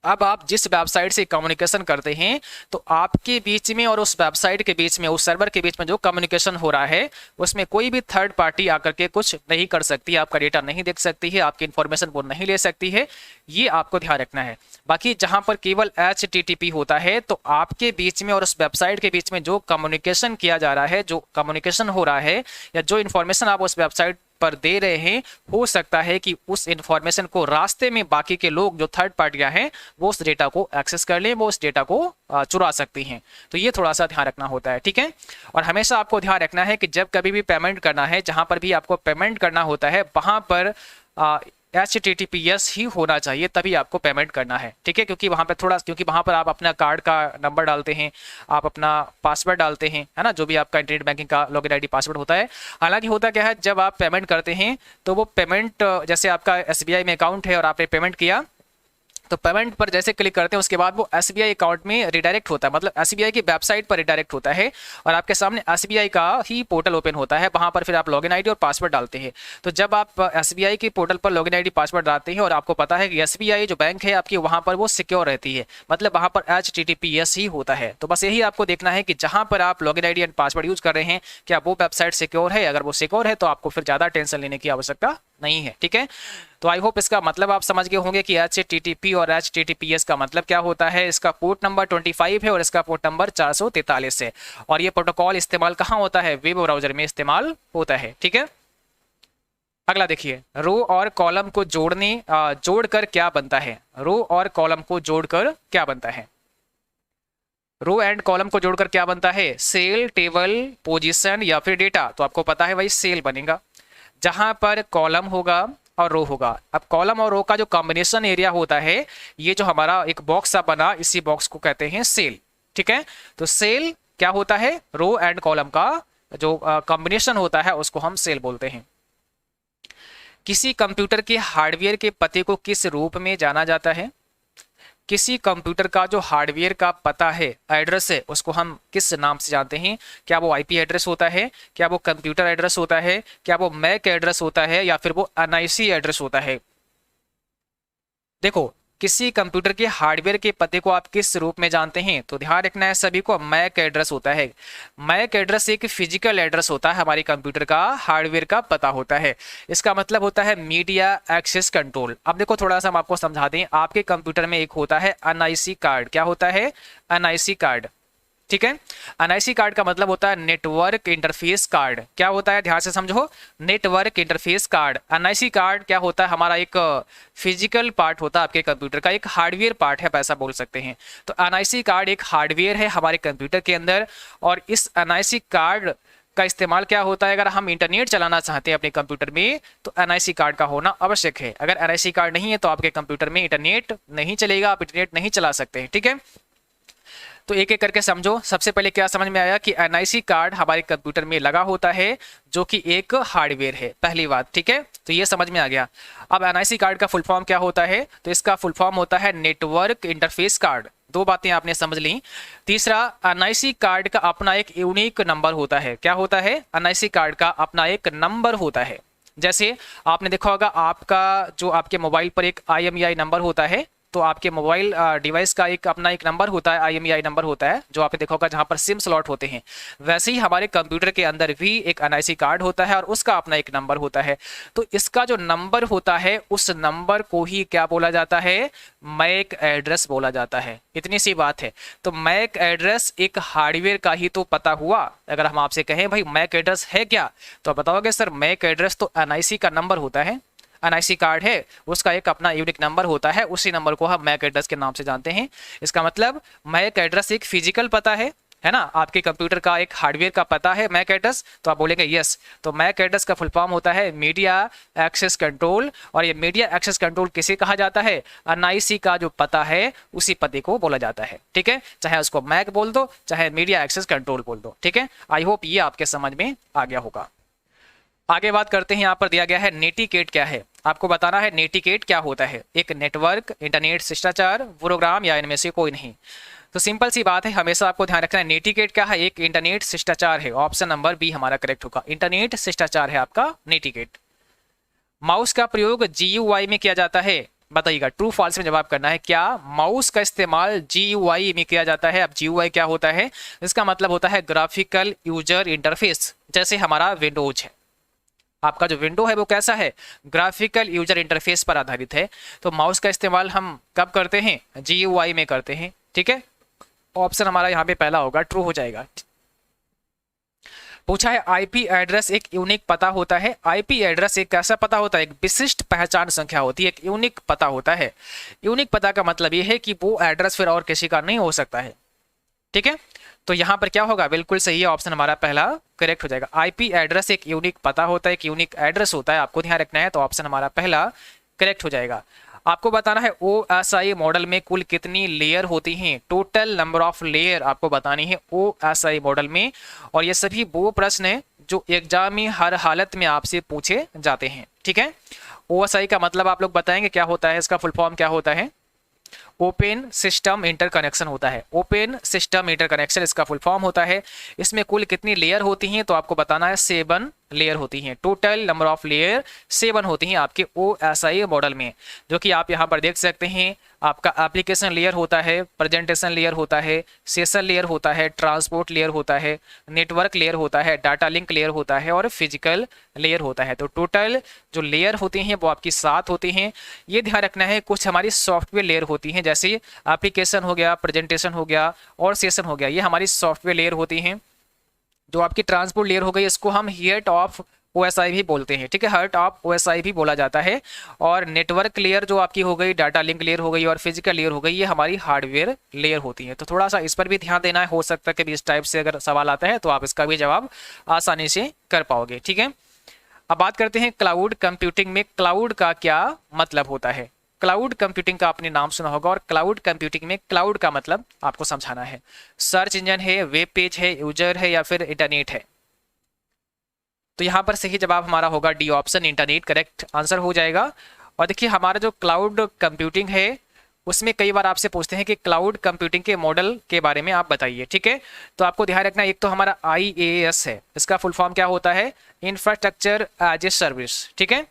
अब आप जिस वेबसाइट से कम्युनिकेशन करते हैं, तो आपके बीच में और उस वेबसाइट के बीच में, उस सर्वर के बीच में जो कम्युनिकेशन हो रहा है, उसमें कोई भी थर्ड पार्टी आकर के कुछ नहीं कर सकती, आपका डेटा नहीं देख सकती है, आपकी इन्फॉर्मेशन वो नहीं ले सकती है। ये आपको ध्यान रखना है। बाकी जहां पर केवल HTTP होता है, तो आपके बीच में और उस वेबसाइट के बीच में जो कम्युनिकेशन किया जा रहा है, जो कम्युनिकेशन हो रहा है, या जो इन्फॉर्मेशन आप उस वेबसाइट पर दे रहे हैं, हो सकता है कि उस इंफॉर्मेशन को रास्ते में बाकी के लोग जो थर्ड पार्टियां हैं वो उस डेटा को एक्सेस कर लें, वो उस डेटा को चुरा सकती हैं। तो ये थोड़ा सा ध्यान रखना होता है, ठीक है। और हमेशा आपको ध्यान रखना है कि जब कभी भी पेमेंट करना है, जहां पर भी आपको पेमेंट करना होता है, वहां पर HTTPS ही होना चाहिए, तभी आपको पेमेंट करना है, ठीक है। क्योंकि वहां पर आप अपना कार्ड का नंबर डालते हैं, आप अपना पासवर्ड डालते हैं, है ना, जो भी आपका इंटरनेट बैंकिंग का लॉगिन ID पासवर्ड होता है। हालांकि होता क्या है, जब आप पेमेंट करते हैं तो वो पेमेंट, जैसे आपका SBI में अकाउंट है और आपने पेमेंट किया, तो पेमेंट पर जैसे क्लिक करते हैं उसके बाद वो SBI अकाउंट में रिडायरेक्ट होता है, मतलब SBI की वेबसाइट पर रिडायरेक्ट होता है, और आपके सामने SBI का ही पोर्टल ओपन होता है। वहां पर फिर आप लॉगिन ID और पासवर्ड डालते हैं। तो जब आप SBI की पोर्टल पर लॉगिन ID पासवर्ड डालते हैं और आपको पता है कि SBI जो बैंक है आपकी, वहां पर वो सिक्योर रहती है, मतलब वहां पर HTTPS ही होता है। तो बस यही आपको देखना है कि जहां पर आप login ID and password use कर रहे हैं, क्या वो वेबसाइट सिक्योर है। अगर वो सिक्योर है तो आपको फिर ज्यादा टेंशन लेने की आवश्यकता नहीं है, ठीक है। तो आई होप इसका मतलब आप समझ गए होंगे कि HTTP और HTTPS का मतलब क्या होता है। इसका पोर्ट नंबर 25 है और इसका पोर्ट नंबर 443 है, और ये प्रोटोकॉल इस्तेमाल कहाँ होता है? वेब ब्राउजर में इस्तेमाल होता है, ठीक है। अगला देखिए, रो और कॉलम को जोड़कर क्या बनता है? रो और कॉलम को जोड़कर क्या बनता है? रो एंड कॉलम को जोड़कर क्या बनता है? सेल, टेबल, पोजीशन या फिर डेटा। तो आपको पता है भाई सेल बनेगा, जहां पर कॉलम होगा और रो होगा। अब कॉलम और रो का जो कॉम्बिनेशन एरिया होता है, ये जो हमारा एक बॉक्स सा बना, इसी बॉक्स को कहते हैं सेल, ठीक है। तो सेल क्या होता है? रो एंड कॉलम का जो कॉम्बिनेशन होता है उसको हम सेल बोलते हैं। किसी कंप्यूटर के हार्डवेयर के पते को किस रूप में जाना जाता है? किसी कंप्यूटर का जो हार्डवेयर का पता है, एड्रेस है, उसको हम किस नाम से जानते हैं? क्या वो IP एड्रेस होता है, क्या वो कंप्यूटर एड्रेस होता है, क्या वो मैक एड्रेस होता है, या फिर वो NIC एड्रेस होता है? देखो, किसी कंप्यूटर के हार्डवेयर के पते को आप किस रूप में जानते हैं? तो ध्यान रखना है सभी को, मैक एड्रेस होता है। मैक एड्रेस एक फिजिकल एड्रेस होता है, हमारे कंप्यूटर का हार्डवेयर का पता होता है। इसका मतलब होता है मीडिया एक्सेस कंट्रोल। अब देखो थोड़ा सा हम आपको समझा दें, आपके कंप्यूटर में एक होता है एनआईसी कार्ड। क्या होता है? एनआईसी कार्ड, ठीक है। एनआईसी कार्ड का मतलब होता है नेटवर्क इंटरफेस कार्ड। क्या होता है? ध्यान से समझो, network interface card. NIC card क्या होता है? हमारा एक फिजिकल पार्ट होता है आपके कंप्यूटर का, एक हार्डवेयर पार्ट है, ऐसा बोल सकते हैं। तो एनआईसी कार्ड एक हार्डवेयर है हमारे कंप्यूटर के अंदर, और इस एनआईसी कार्ड का इस्तेमाल क्या होता है? अगर हम इंटरनेट चलाना चाहते हैं अपने कंप्यूटर में तो एनआईसी कार्ड का होना आवश्यक है। अगर एनआईसी कार्ड नहीं है तो आपके कंप्यूटर में इंटरनेट नहीं चलेगा, आप इंटरनेट नहीं चला सकते हैं, ठीक है। तो एक एक करके समझो। सबसे पहले क्या समझ में आया कि एनआईसी कार्ड हमारे कंप्यूटर में लगा होता है जो कि एक हार्डवेयर है, पहली बात, ठीक है। तो ये समझ में आ गया। अब एनआईसी कार्ड का फुल फॉर्म क्या होता है? तो इसका फुल फॉर्म होता है नेटवर्क इंटरफेस कार्ड। दो बातें आपने समझ ली। तीसरा, एनआईसी कार्ड का अपना एक यूनिक नंबर होता है। क्या होता है? एनआईसी कार्ड का अपना एक नंबर होता है। जैसे आपने देखा होगा, आपका जो आपके मोबाइल पर एक IMEI नंबर होता है, तो आपके मोबाइल डिवाइस का एक अपना एक नंबर होता है, IMEI नंबर होता है, जो आपने देखा होगा जहां पर सिम स्लॉट होते हैं। वैसे ही हमारे कंप्यूटर के अंदर भी एक एनआईसी कार्ड होता है और उसका अपना एक नंबर होता है। तो इसका जो नंबर होता है उस नंबर को ही क्या बोला जाता है? मैक एड्रेस बोला जाता है। इतनी सी बात है। तो मैक एड्रेस एक हार्डवेयर का ही तो पता हुआ। अगर हम आपसे कहें भाई मैक एड्रेस है क्या, तो आप बताओगे सर मैक एड्रेस तो एनआईसी का नंबर होता है, एनआईसी कार्ड है, उसका एक अपना यूनिक नंबर होता है, उसी नंबर को हम मैक एड्रेस के नाम से जानते हैं। इसका मतलब मैक एड्रेस एक फिजिकल पता है ना, आपके कंप्यूटर का एक हार्डवेयर का पता है मैक एड्रेस। तो आप बोलेंगे यस। तो मैक एड्रेस का फुल फॉर्म होता है मीडिया एक्सेस कंट्रोल, और ये मीडिया एक्सेस कंट्रोल किसे कहा जाता है? एनआईसी का जो पता है उसी पते को बोला जाता है, ठीक है। चाहे उसको मैक बोल दो, चाहे मीडिया एक्सेस कंट्रोल बोल दो, ठीक है। आई होप ये आपके समझ में आ गया होगा। आगे बात करते हैं, यहाँ पर दिया गया है नेटिकेट क्या है। आपको बताना है नेटिकेट क्या होता है। एक नेटवर्क, इंटरनेट शिष्टाचार, प्रोग्राम या इनमें से कोई नहीं। तो सिंपल सी बात है, हमेशा आपको ध्यान रखना है नेटिकेट क्या है? एक इंटरनेट शिष्टाचार है। ऑप्शन नंबर बी हमारा करेक्ट होगा, इंटरनेट शिष्टाचार है आपका नेटिकेट। माउस का प्रयोग GUI में किया जाता है, बताइएगा ट्रू फॉल्स में जवाब करना है। क्या माउस का इस्तेमाल GUI में किया जाता है? अब GUI क्या होता है? इसका मतलब होता है ग्राफिकल यूजर इंटरफेस। जैसे हमारा विंडोज है, आपका जो विंडो है वो कैसा है? ग्राफिकल यूजर इंटरफेस पर आधारित है। तो माउस का इस्तेमाल हम कब करते हैं? GUI में करते हैं, ठीक है। ऑप्शन हमारा यहाँ पे पहला होगा, ट्रू हो जाएगा। पूछा है आईपी एड्रेस एक यूनिक पता होता है। आईपी एड्रेस एक कैसा पता होता है? एक विशिष्ट पहचान संख्या होती है, एक यूनिक पता होता है। यूनिक पता का मतलब ये है कि वो एड्रेस फिर और किसी का नहीं हो सकता है, ठीक है। तो यहाँ पर क्या होगा? बिल्कुल सही है, ऑप्शन हमारा पहला करेक्ट हो जाएगा। आईपी एड्रेस एक यूनिक पता होता है, एक यूनिक एड्रेस होता है, आपको ध्यान रखना है। तो ऑप्शन हमारा पहला करेक्ट हो जाएगा। आपको बताना है OSI मॉडल में कुल कितनी लेयर होती हैं? टोटल नंबर ऑफ लेयर आपको बतानी है OSI मॉडल में। और ये सभी वो प्रश्न है जो एग्जाम में हर हालत में आपसे पूछे जाते हैं, ठीक है। OSI का मतलब आप लोग बताएंगे क्या होता है, इसका फुल फॉर्म क्या होता है? ओपन सिस्टम इंटरकनेक्शन होता है। ओपन सिस्टम इंटरकनेक्शन इसका फुल फॉर्म होता है। इसमें कुल कितनी लेयर होती हैं? तो आपको बताना है 7 लेयर होती हैं। टोटल नंबर ऑफ लेयर 7 होती हैं आपके OSI मॉडल में, जो कि आप यहाँ पर देख सकते हैं। आपका एप्लीकेशन लेयर होता है, प्रेजेंटेशन लेयर होता है, सेशन लेयर होता है, ट्रांसपोर्ट लेयर होता है, नेटवर्क लेयर होता है, डाटा लिंक लेयर होता है और फिजिकल लेयर होता है। तो टोटल जो लेयर होती हैं वो आपकी 7 होती हैं। ये ध्यान रखना है, कुछ हमारी सॉफ्टवेयर लेयर होती हैं, जैसे एप्लीकेशन हो गया, प्रेजेंटेशन हो गया और सेशन हो गया, ये हमारी सॉफ्टवेयर लेयर होती हैं। जो आपकी ट्रांसपोर्ट लेयर हो गई, इसको हम हार्ट ऑफ OSI भी बोलते हैं, ठीक है, हार्ट ऑफ OSI भी बोला जाता है। और नेटवर्क लेयर जो आपकी हो गई, डाटा लिंक लेयर हो गई और फिजिकल लेयर हो गई, ये हमारी हार्डवेयर लेयर होती है। तो थोड़ा सा इस पर भी ध्यान देना है, हो सकता है कि इस टाइप से अगर सवाल आता है तो आप इसका भी जवाब आसानी से कर पाओगे, ठीक है। अब बात करते हैं क्लाउड कंप्यूटिंग में क्लाउड का क्या मतलब होता है। क्लाउड कंप्यूटिंग का आपने नाम सुना होगा, और क्लाउड कंप्यूटिंग में क्लाउड का मतलब आपको समझाना है। सर्च इंजन है, वेब पेज है, यूजर है या फिर इंटरनेट है? तो यहाँ पर सही जवाब हमारा होगा D option, internet correct answer हो जाएगा। और देखिए हमारा जो क्लाउड कंप्यूटिंग है उसमें कई बार आपसे पूछते हैं कि क्लाउड कंप्यूटिंग के मॉडल के बारे में आप बताइए, ठीक है। तो आपको ध्यान रखना, एक तो हमारा IaaS है, इसका फुल फॉर्म क्या होता है? इंफ्रास्ट्रक्चर एज ए सर्विस, ठीक है।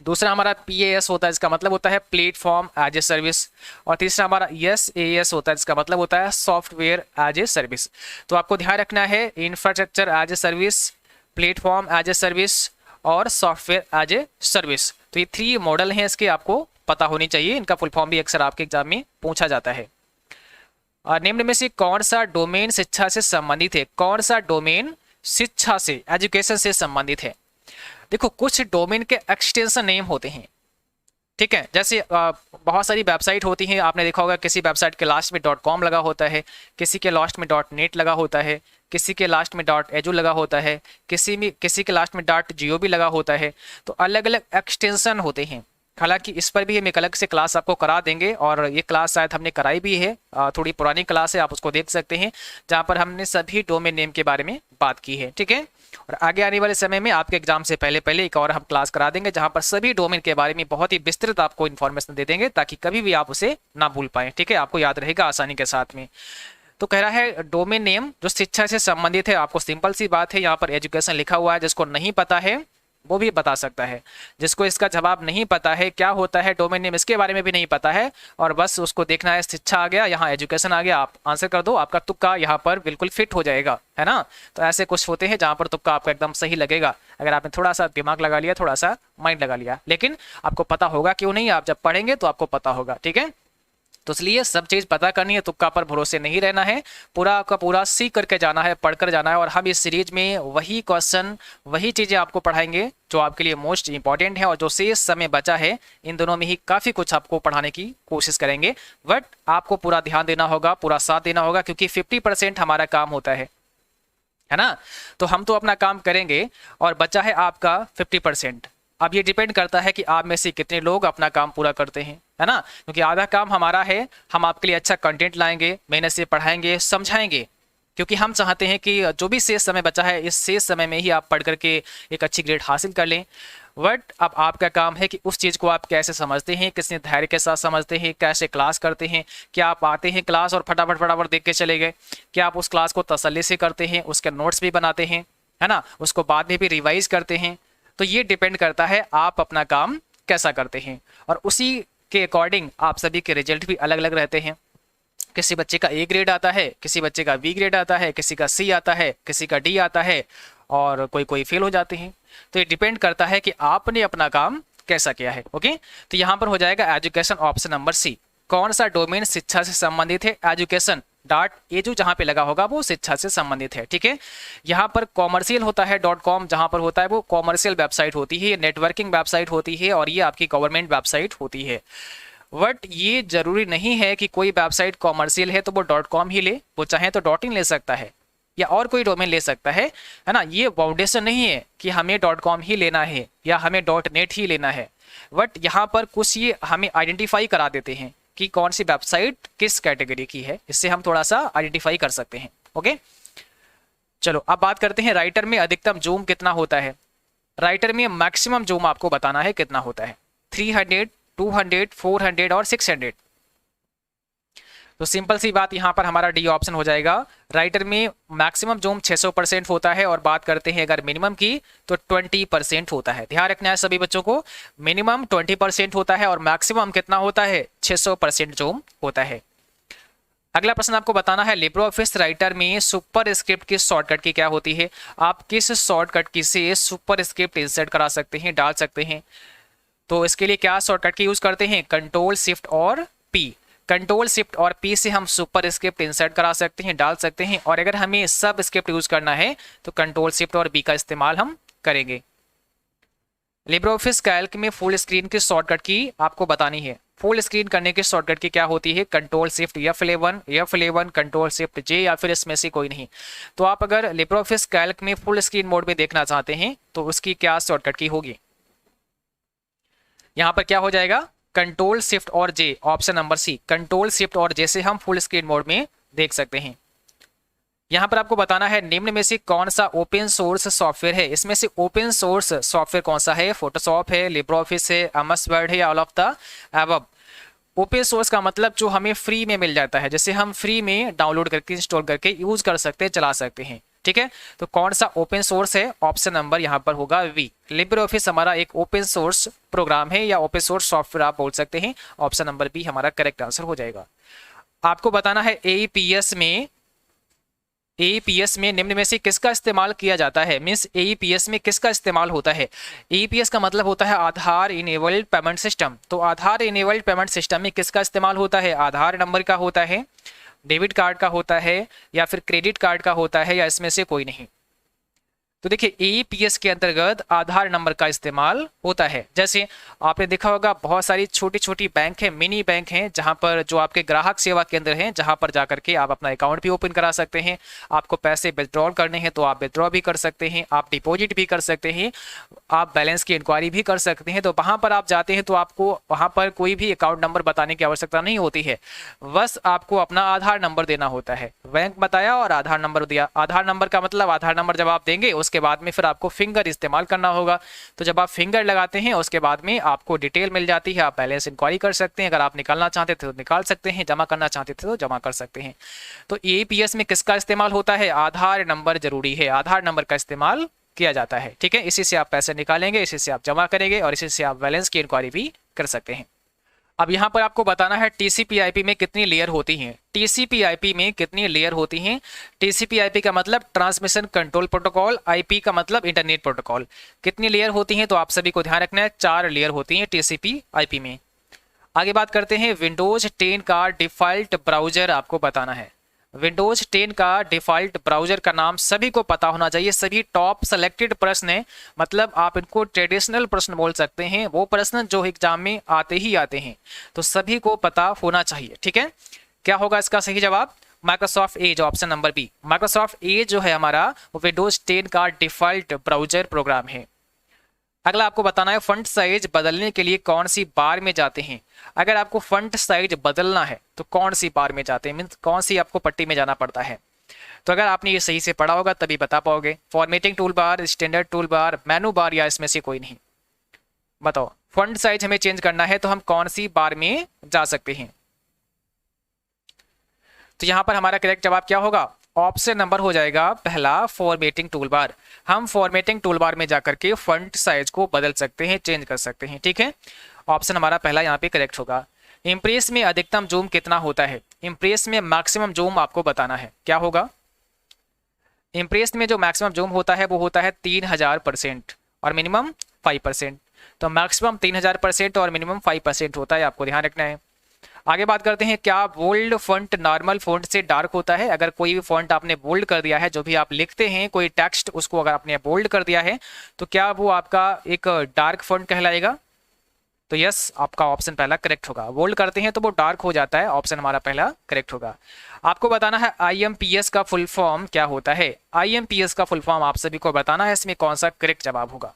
दूसरा हमारा PaaS होता है, इसका मतलब होता है प्लेटफॉर्म एज ए सर्विस। और तीसरा हमारा SaaS होता है, इसका मतलब होता है सॉफ्टवेयर एज ए सर्विस। तो आपको ध्यान रखना है infrastructure as a service, platform as a service और सॉफ्टवेयर एज ए सर्विस। तो ये 3 मॉडल हैं, इसके आपको पता होनी चाहिए। इनका फुल फॉर्म भी अक्सर आपके एग्जाम में पूछा जाता है। और निम्न में से कौन सा डोमेन शिक्षा से संबंधित है? कौन सा डोमेन शिक्षा से, एजुकेशन से संबंधित है? देखो, कुछ डोमेन के एक्सटेंशन नेम होते हैं, ठीक है। जैसे बहुत सारी वेबसाइट होती हैं, आपने देखा होगा किसी वेबसाइट के लास्ट में .com लगा होता है, किसी के लास्ट में .net लगा होता है, किसी के लास्ट में .edu लगा होता है, किसी के लास्ट में .gov लगा होता है। तो अलग अलग एक्सटेंशन होते हैं। हालांकि इस पर भी हम एक अलग से क्लास आपको करा देंगे, और ये क्लास शायद हमने कराई भी है, थोड़ी पुरानी क्लास है, आप उसको देख सकते हैं, जहाँ पर हमने सभी डोमेन नेम के बारे में बात की है, ठीक है। और आगे आने वाले समय में आपके एग्जाम से पहले पहले एक और हम क्लास करा देंगे, जहाँ पर सभी डोमेन के बारे में बहुत ही विस्तृत आपको इन्फॉर्मेशन दे देंगे, ताकि कभी भी आप उसे ना भूल पाएं, ठीक है, आपको याद रहेगा आसानी के साथ में। तो कह रहा है डोमेन नेम जो शिक्षा से संबंधित है, आपको सिंपल सी बात है, यहाँ पर एजुकेशन लिखा हुआ है, जिसको नहीं पता है वो भी बता सकता है। जिसको इसका जवाब नहीं पता है क्या होता है डोमेन नेम, इसके बारे में भी नहीं पता है, और बस उसको देखना है शिक्षा आ गया, यहाँ एजुकेशन आ गया, आप आंसर कर दो, आपका तुक्का यहाँ पर बिल्कुल फिट हो जाएगा, है ना। तो ऐसे कुछ होते हैं जहाँ पर तुक्का आपका एकदम सही लगेगा, अगर आपने थोड़ा सा दिमाग लगा लिया, थोड़ा सा माइंड लगा लिया। लेकिन आपको पता होगा क्यों नहीं, आप जब पढ़ेंगे तो आपको पता होगा, ठीक है। तो इसलिए सब चीज़ पता करनी है, तुक्का पर भरोसे नहीं रहना है, पूरा का पूरा सीख करके जाना है, पढ़कर जाना है। और हम इस सीरीज में वही क्वेश्चन, वही चीज़ें आपको पढ़ाएंगे जो आपके लिए मोस्ट इंपॉर्टेंट है, और जो शेष समय बचा है इन दोनों में ही काफ़ी कुछ आपको पढ़ाने की कोशिश करेंगे। बट आपको पूरा ध्यान देना होगा, पूरा साथ देना होगा, क्योंकि 50% हमारा काम होता है ना। तो हम तो अपना काम करेंगे और बचा है आपका 50%। अब ये डिपेंड करता है कि आप में से कितने लोग अपना काम पूरा करते हैं, है ना। क्योंकि आधा काम हमारा है, हम आपके लिए अच्छा कंटेंट लाएंगे, मेहनत से पढ़ाएंगे, समझाएंगे, क्योंकि हम चाहते हैं कि जो भी शेष समय बचा है, इस शेष समय में ही आप पढ़ करके एक अच्छी ग्रेड हासिल कर लें। बट अब आपका काम है कि उस चीज़ को आप कैसे समझते हैं, कितने धैर्य के साथ समझते हैं, कैसे क्लास करते हैं। क्या आप आते हैं क्लास और फटाफट फटाफट देख के चले गए? क्या आप उस क्लास को तसल्ली से करते हैं, उसके नोट्स भी बनाते हैं, है ना, उसको बाद में भी रिवाइज करते हैं? तो ये डिपेंड करता है आप अपना काम कैसा करते हैं, और उसी के अकॉर्डिंग आप सभी के रिजल्ट भी अलग अलग रहते हैं। किसी बच्चे का A ग्रेड आता है, किसी बच्चे का B ग्रेड आता है, किसी का C आता है, किसी का D आता है, और कोई कोई फेल हो जाते हैं। तो ये डिपेंड करता है कि आपने अपना काम कैसा किया है। ओके, तो यहाँ पर हो जाएगा एजुकेशन, ऑप्शन नंबर C। कौन सा डोमेन शिक्षा से संबंधित है? एजुकेशन .edu जहाँ पे लगा होगा वो शिक्षा से संबंधित है, ठीक है। यहाँ पर कॉमर्शियल होता है .com, जहाँ पर होता है वो कॉमर्शियल वेबसाइट होती है, नेटवर्किंग वेबसाइट होती है, और ये आपकी गवर्नमेंट वेबसाइट होती है। बट ये जरूरी नहीं है कि कोई वेबसाइट कॉमर्शियल है तो वो .com ही ले, वो चाहे तो .in ले सकता है, या और कोई डोमेन ले सकता है ना। ये बाउंडेशन नहीं है कि हमें .com ही लेना है या हमें .net ही लेना है। बट यहाँ पर कुछ ये हमें आइडेंटिफाई करा देते हैं कि कौन सी वेबसाइट किस कैटेगरी की है, इससे हम थोड़ा सा आइडेंटिफाई कर सकते हैं। ओके, चलो अब बात करते हैं राइटर में अधिकतम जूम कितना होता है। राइटर में मैक्सिमम जूम आपको बताना है कितना होता है, 300, 200, 400 और 600। तो सिंपल सी बात, यहाँ पर हमारा D ऑप्शन हो जाएगा। राइटर में मैक्सिमम जूम 600% होता है, और बात करते हैं अगर मिनिमम की तो 20% होता है। ध्यान रखना है सभी बच्चों को, मिनिमम 20% होता है और मैक्सिमम कितना होता है? 600% जूम होता है। अगला प्रश्न आपको बताना है, लिब्रे ऑफिस राइटर में सुपर स्क्रिप्ट की शॉर्टकट की क्या होती है? आप किस शॉर्टकट की से सुपर स्क्रिप्ट इंसर्ट करा सकते हैं, डाल सकते हैं? तो इसके लिए क्या शॉर्टकट की यूज करते हैं? कंट्रोल शिफ्ट और P। कंट्रोल शिफ्ट और P से हम सुपर स्क्रिप्ट इंसर्ट करा सकते हैं, डाल सकते हैं, और अगर हमें सब स्क्रिप्ट यूज करना है तो कंट्रोल शिफ्ट और B का इस्तेमाल हम करेंगे। लिब्रे ऑफिस कैल्क में फुल स्क्रीन की शॉर्टकट की आपको बतानी है। फुल स्क्रीन करने की शॉर्टकट की क्या होती है? Control shift F11, control shift J, या फिर इसमें से कोई नहीं। तो आप अगर लिब्रे ऑफिस कैल्क में फुल स्क्रीन मोड में देखना चाहते हैं तो उसकी क्या शॉर्टकट की होगी? यहाँ पर क्या हो जाएगा? कंट्रोल शिफ्ट और J, option number C। Control shift और J से हम फुल स्क्रीन मोड में देख सकते हैं। यहाँ पर आपको बताना है निम्न में से कौन सा ओपन सोर्स सॉफ्टवेयर है। इसमें से ओपन सोर्स सॉफ्टवेयर कौन सा है? फोटोशॉप है, लिब्रे ऑफिस है, MS वर्ड है, या all of the above. Open source का मतलब जो हमें फ्री में मिल जाता है, जैसे हम फ्री में डाउनलोड करके इंस्टॉल करके यूज कर सकते हैं, चला सकते हैं, ठीक है। तो कौन सा ओपन सोर्स है? ऑप्शन नंबर यहाँ पर होगा वी। लिब्रे ऑफिस हमारा एक ओपन सोर्स प्रोग्राम है या ओपन सोर्स सॉफ्टवेयर आप बोल सकते हैं। ऑप्शन नंबर बी हमारा करेक्ट आंसर हो जाएगा। आपको बताना है एईपीएस में निम्न में से किसका इस्तेमाल किया जाता है, मींस एईपीएस में किसका इस्तेमाल होता है। एईपीएस का मतलब होता है आधार इनेबल्ड पेमेंट सिस्टम। तो आधार इनेबल्ड पेमेंट सिस्टम में किसका इस्तेमाल होता है? आधार नंबर का होता है, डेबिट कार्ड का होता है, या फिर क्रेडिट कार्ड का होता है, या इसमें से कोई नहीं। तो देखिए एईपीएस के अंतर्गत आधार नंबर का इस्तेमाल होता है। जैसे आपने देखा होगा बहुत सारी छोटी छोटी बैंक है, मिनी बैंक हैं, जहां पर जो आपके ग्राहक सेवा केंद्र हैं, जहां पर जाकर के आप अपना अकाउंट भी ओपन करा सकते हैं। आपको पैसे विड्रॉल करने हैं तो आप विड्रॉ भी कर सकते हैं, आप डिपॉजिट भी कर सकते हैं, आप बैलेंस की इंक्वायरी भी कर सकते हैं। तो वहां पर आप जाते हैं तो आपको वहां पर कोई भी अकाउंट नंबर बताने की आवश्यकता नहीं होती है, बस आपको अपना आधार नंबर देना होता है। बैंक बताया और आधार नंबर दिया। आधार नंबर का मतलब आधार नंबर जब आप देंगे उसके बाद में फिर आपको फिंगर इस्तेमाल करना होगा। तो जब आप फिंगर लगाते हैं उसके बाद में आपको डिटेल मिल जाती है, आप बैलेंस इंक्वायरी कर सकते हैं। अगर आप निकालना चाहते थे तो निकाल सकते हैं, जमा करना चाहते थे तो जमा कर सकते हैं। तो एईपीएस में किसका इस्तेमाल होता है? आधार नंबर जरूरी है, आधार नंबर का इस्तेमाल किया जाता है। ठीक है, इसी से आप पैसे निकालेंगे, इसी से आप जमा करेंगे और इसी से आप बैलेंस की इंक्वायरी भी कर सकते हैं। अब यहाँ पर आपको बताना है टीसीपी/आईपी में कितनी लेयर होती हैं। टीसीपी/आईपी में कितनी लेयर होती हैं? टीसीपी/आईपी का मतलब ट्रांसमिशन कंट्रोल प्रोटोकॉल, आईपी का मतलब इंटरनेट प्रोटोकॉल। कितनी लेयर होती हैं? तो आप सभी को ध्यान रखना है 4 लेयर होती हैं टीसीपी/आईपी में। आगे बात करते हैं विंडोज 10 का डिफॉल्ट ब्राउजर आपको बताना है। विंडोज 10 का डिफॉल्ट ब्राउजर का नाम सभी को पता होना चाहिए। सभी टॉप सेलेक्टेड प्रश्न है, मतलब आप इनको ट्रेडिशनल प्रश्न बोल सकते हैं, वो प्रश्न जो एग्जाम में आते ही आते हैं, तो सभी को पता होना चाहिए। ठीक है, क्या होगा इसका सही जवाब? Microsoft Edge, option number B. Microsoft Edge जो है हमारा वो विंडोज 10 का डिफॉल्ट ब्राउजर प्रोग्राम है। अगला आपको बताना है फंट साइज बदलने के लिए कौन सी बार में जाते हैं। अगर आपको फंट साइज बदलना है तो कौन सी बार में जाते हैं, मीन्स कौन सी आपको पट्टी में जाना पड़ता है। तो अगर आपने ये सही से पढ़ा होगा तभी बता पाओगे। Formatting tool bar, standard tool bar, मेनू बार, या इसमें से कोई नहीं। बताओ, फंट साइज हमें चेंज करना है तो हम कौन सी बार में जा सकते हैं। तो यहां पर हमारा करेक्ट जवाब क्या होगा? ऑप्शन नंबर हो जाएगा पहला, फॉर्मेटिंग टूल बार। हम फॉर्मेटिंग टूल बार में जाकर के फंट साइज को बदल सकते हैं, चेंज कर सकते हैं। ठीक है, ऑप्शन हमारा पहला यहाँ पे करेक्ट होगा। इम्प्रेस में अधिकतम जूम कितना होता है? इम्प्रेस में मैक्सिमम जूम आपको बताना है, क्या होगा? इम्प्रेस में जो मैक्सिमम जूम होता है वो होता है 3000% और मिनिमम 5%। तो मैक्सिमम 3000% और मिनिमम 5% होता है, आपको ध्यान रखना है। आगे बात करते हैं, क्या बोल्ड फॉन्ट नॉर्मल फॉन्ट से डार्क होता है? अगर कोई भी फॉन्ट आपने बोल्ड कर दिया है, जो भी आप लिखते हैं कोई टेक्स्ट, उसको अगर आपने बोल्ड कर दिया है तो क्या वो आपका एक डार्क फॉन्ट कहलाएगा? तो यस, आपका ऑप्शन पहला करेक्ट होगा। बोल्ड करते हैं तो वो डार्क हो जाता है, ऑप्शन हमारा पहला करेक्ट होगा। आपको बताना है आईएमपीएस का फुल फॉर्म क्या होता है। आईएमपीएस का फुल फॉर्म आप सभी को बताना है, इसमें कौन सा करेक्ट जवाब होगा।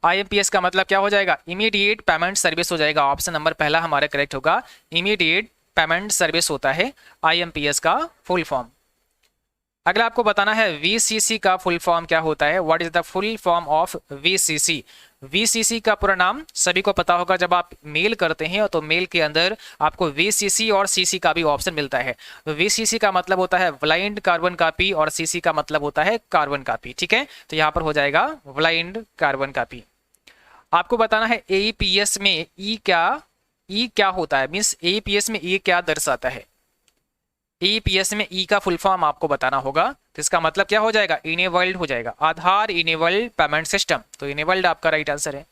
आईएमपीएस का मतलब क्या हो जाएगा? इमीडिएट पेमेंट सर्विस हो जाएगा, ऑप्शन नंबर पहला हमारा करेक्ट होगा। इमीडिएट पेमेंट सर्विस होता है आईएमपीएस का फुल फॉर्म। अगला आपको बताना है वीसीसी का फुल फॉर्म क्या होता है। What is the full form of VCC. VCC का पूरा नाम सभी को पता होगा, जब आप मेल करते हैं तो मेल के अंदर आपको वीसीसी और सीसी का भी ऑप्शन मिलता है। तो वीसीसी का मतलब होता है ब्लाइंड कार्बन कॉपी और सीसी का मतलब होता है कार्बन कॉपी। ठीक है, तो यहाँ पर हो जाएगा ब्लाइंड कार्बन कॉपी। आपको बताना है एईपीएस में ई क्या होता है, मीन्स एईपीएस में ई क्या दर्शाता है। एईपीएस में ई का फुल फॉर्म आपको बताना होगा, तो इसका मतलब क्या हो जाएगा? इनेबल्ड हो जाएगा, आधार इनेबल्ड पेमेंट सिस्टम। तो इनेबल्ड आपका राइट आंसर है।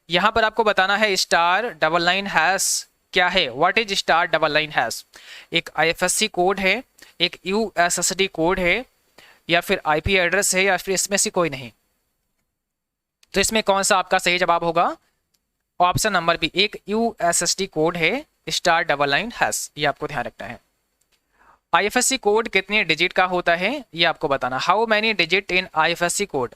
यहां पर आपको बताना है *9## क्या है। What is *9##? एक आईएफएससी कोड है, एक यूएसएसडी कोड है, या फिर आईपी एड्रेस है, या फिर इसमें से कोई नहीं। तो इसमें कौन सा आपका सही जवाब होगा? ऑप्शन नंबर बी, एक यूएसएसडी कोड है *9##, ये आपको ध्यान रखना है। आईएफएससी कोड कितने डिजिट का होता है ये आपको बताना। How many digit in IFSC code.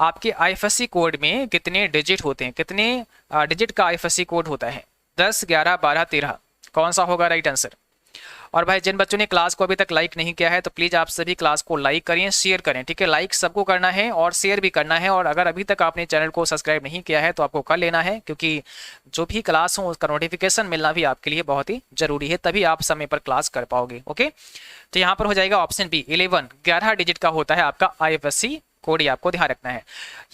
आपके आईएफएससी कोड में कितने डिजिट होते हैं, कितने डिजिट का आईएफएससी कोड होता है? 10, 11, 12, 13। कौन सा होगा राइट आंसर? और भाई जिन बच्चों ने क्लास को अभी तक लाइक नहीं किया है तो प्लीज़ आप सभी क्लास को लाइक करें, शेयर करें, ठीक है। लाइक सबको करना है और शेयर भी करना है। और अगर अभी तक आपने चैनल को सब्सक्राइब नहीं किया है तो आपको कर लेना है, क्योंकि जो भी क्लास हो उसका नोटिफिकेशन मिलना भी आपके लिए बहुत ही जरूरी है, तभी आप समय पर क्लास कर पाओगे। ओके, तो यहाँ पर हो जाएगा ऑप्शन बी 11 डिजिट का होता है आपका IFSC कोड, ये आपको ध्यान रखना है।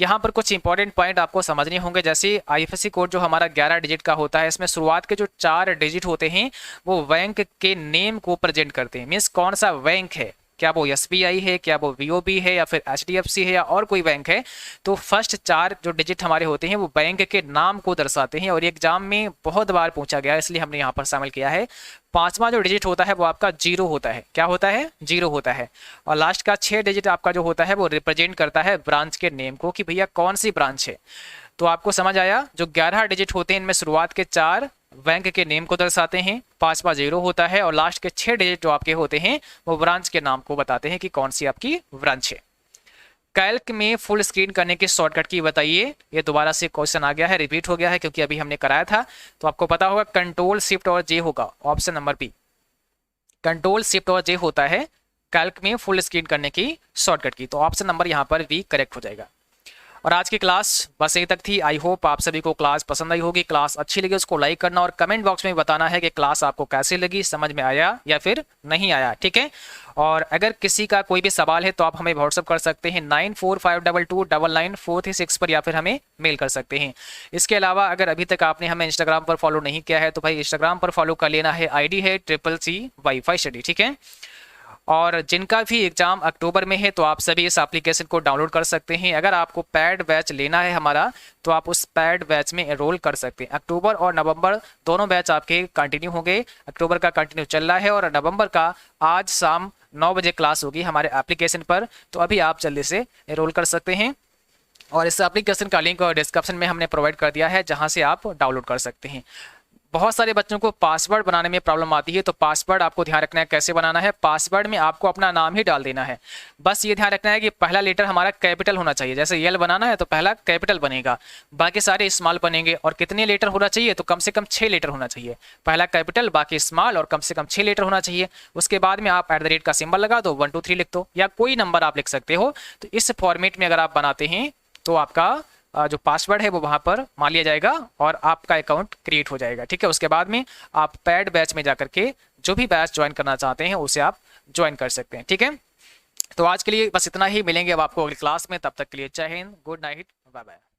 यहाँ पर कुछ इंपॉर्टेंट पॉइंट आपको समझने होंगे, जैसे IFSC कोड जो हमारा 11 डिजिट का होता है, इसमें शुरुआत के जो 4 डिजिट होते हैं वो बैंक के नेम को प्रेजेंट करते हैं। मीन्स कौन सा बैंक है, क्या वो SBI है, क्या वो VOB है, या फिर HDFC है, या और कोई बैंक है। तो फर्स्ट 4 जो डिजिट हमारे होते हैं वो बैंक के नाम को दर्शाते हैं, और एग्जाम में बहुत बार पूछा गया है, इसलिए हमने यहाँ पर शामिल किया है। 5वां जो डिजिट होता है वो आपका 0 होता है। क्या होता है? 0 होता है। और लास्ट का 6 डिजिट आपका जो होता है वो रिप्रेजेंट करता है ब्रांच के नेम को, कि भैया कौन सी ब्रांच है। तो आपको समझ आया, जो 11 डिजिट होते हैं इनमें शुरुआत के 4 बैंक के नेम को दर्शाते हैं, 5वां 0 होता है, और लास्ट के 6 डिजिट जो आपके होते हैं वो ब्रांच के नाम को बताते हैं कि कौन सी आपकी ब्रांच है। कैल्क में फुल स्क्रीन करने की शॉर्टकट की बताइए। ये दोबारा से क्वेश्चन आ गया है, रिपीट हो गया है क्योंकि अभी हमने कराया था, तो आपको पता होगा कंट्रोल शिफ्ट और जे होगा, option number B. Control shift और जे होता है कैल्क में फुल स्क्रीन करने की शॉर्टकट की, तो ऑप्शन नंबर यहाँ पर बी करेक्ट हो जाएगा। और आज की क्लास बस यहीं तक थी। आई होप आप सभी को क्लास पसंद आई होगी। क्लास अच्छी लगी उसको लाइक करना और कमेंट बॉक्स में बताना है कि क्लास आपको कैसी लगी, समझ में आया या फिर नहीं आया, ठीक है। और अगर किसी का कोई भी सवाल है तो आप हमें व्हाट्सअप कर सकते हैं 9452299436 पर, या फिर हमें मेल कर सकते हैं। इसके अलावा अगर अभी तक आपने हमें इंस्टाग्राम पर फॉलो नहीं किया है तो भाई इंस्टाग्राम पर फॉलो कर लेना है, ID है CCC वाईफाई स्टडी, ठीक है। और जिनका भी एग्जाम अक्टूबर में है तो आप सभी इस एप्लीकेशन को डाउनलोड कर सकते हैं। अगर आपको पैड बैच लेना है हमारा तो आप उस पैड बैच में एनरोल कर सकते हैं। अक्टूबर और नवंबर दोनों बैच आपके कंटिन्यू होंगे। अक्टूबर का कंटिन्यू चल रहा है और नवंबर का आज शाम 9 बजे क्लास होगी हमारे एप्लीकेशन पर, तो अभी आप जल्दी से एनरोल कर सकते हैं। और इस एप्लीकेशन का लिंक और डिस्क्रिप्शन में हमने प्रोवाइड कर दिया है, जहाँ से आप डाउनलोड कर सकते हैं। बहुत सारे बच्चों को पासवर्ड बनाने में प्रॉब्लम आती है, तो पासवर्ड आपको ध्यान रखना है कैसे बनाना है। पासवर्ड में आपको अपना नाम ही डाल देना है। बस ये ध्यान रखना है कि पहला लेटर हमारा कैपिटल होना चाहिए। जैसे यल बनाना है तो पहला कैपिटल बनेगा, बाकी सारे स्मॉल बनेंगे। और कितने लेटर होना चाहिए? तो कम से कम 6 लेटर होना चाहिए। पहला कैपिटल, बाकी स्मॉल, और कम से कम 6 लेटर होना चाहिए। उसके बाद में आप @ का सिंबल लगा दो, 1 2 3 लिख दो, या कोई नंबर आप लिख सकते हो। तो इस फॉर्मेट में अगर आप बनाते हैं तो आपका जो पासवर्ड है वो वहां पर मान लिया जाएगा और आपका अकाउंट क्रिएट हो जाएगा, ठीक है। उसके बाद में आप पैड बैच में जाकर के जो भी बैच ज्वाइन करना चाहते हैं उसे आप ज्वाइन कर सकते हैं, ठीक है। तो आज के लिए बस इतना ही, मिलेंगे अब आपको अगली क्लास में। तब तक के लिए जय हिंद, गुड नाइट, बाय बाय।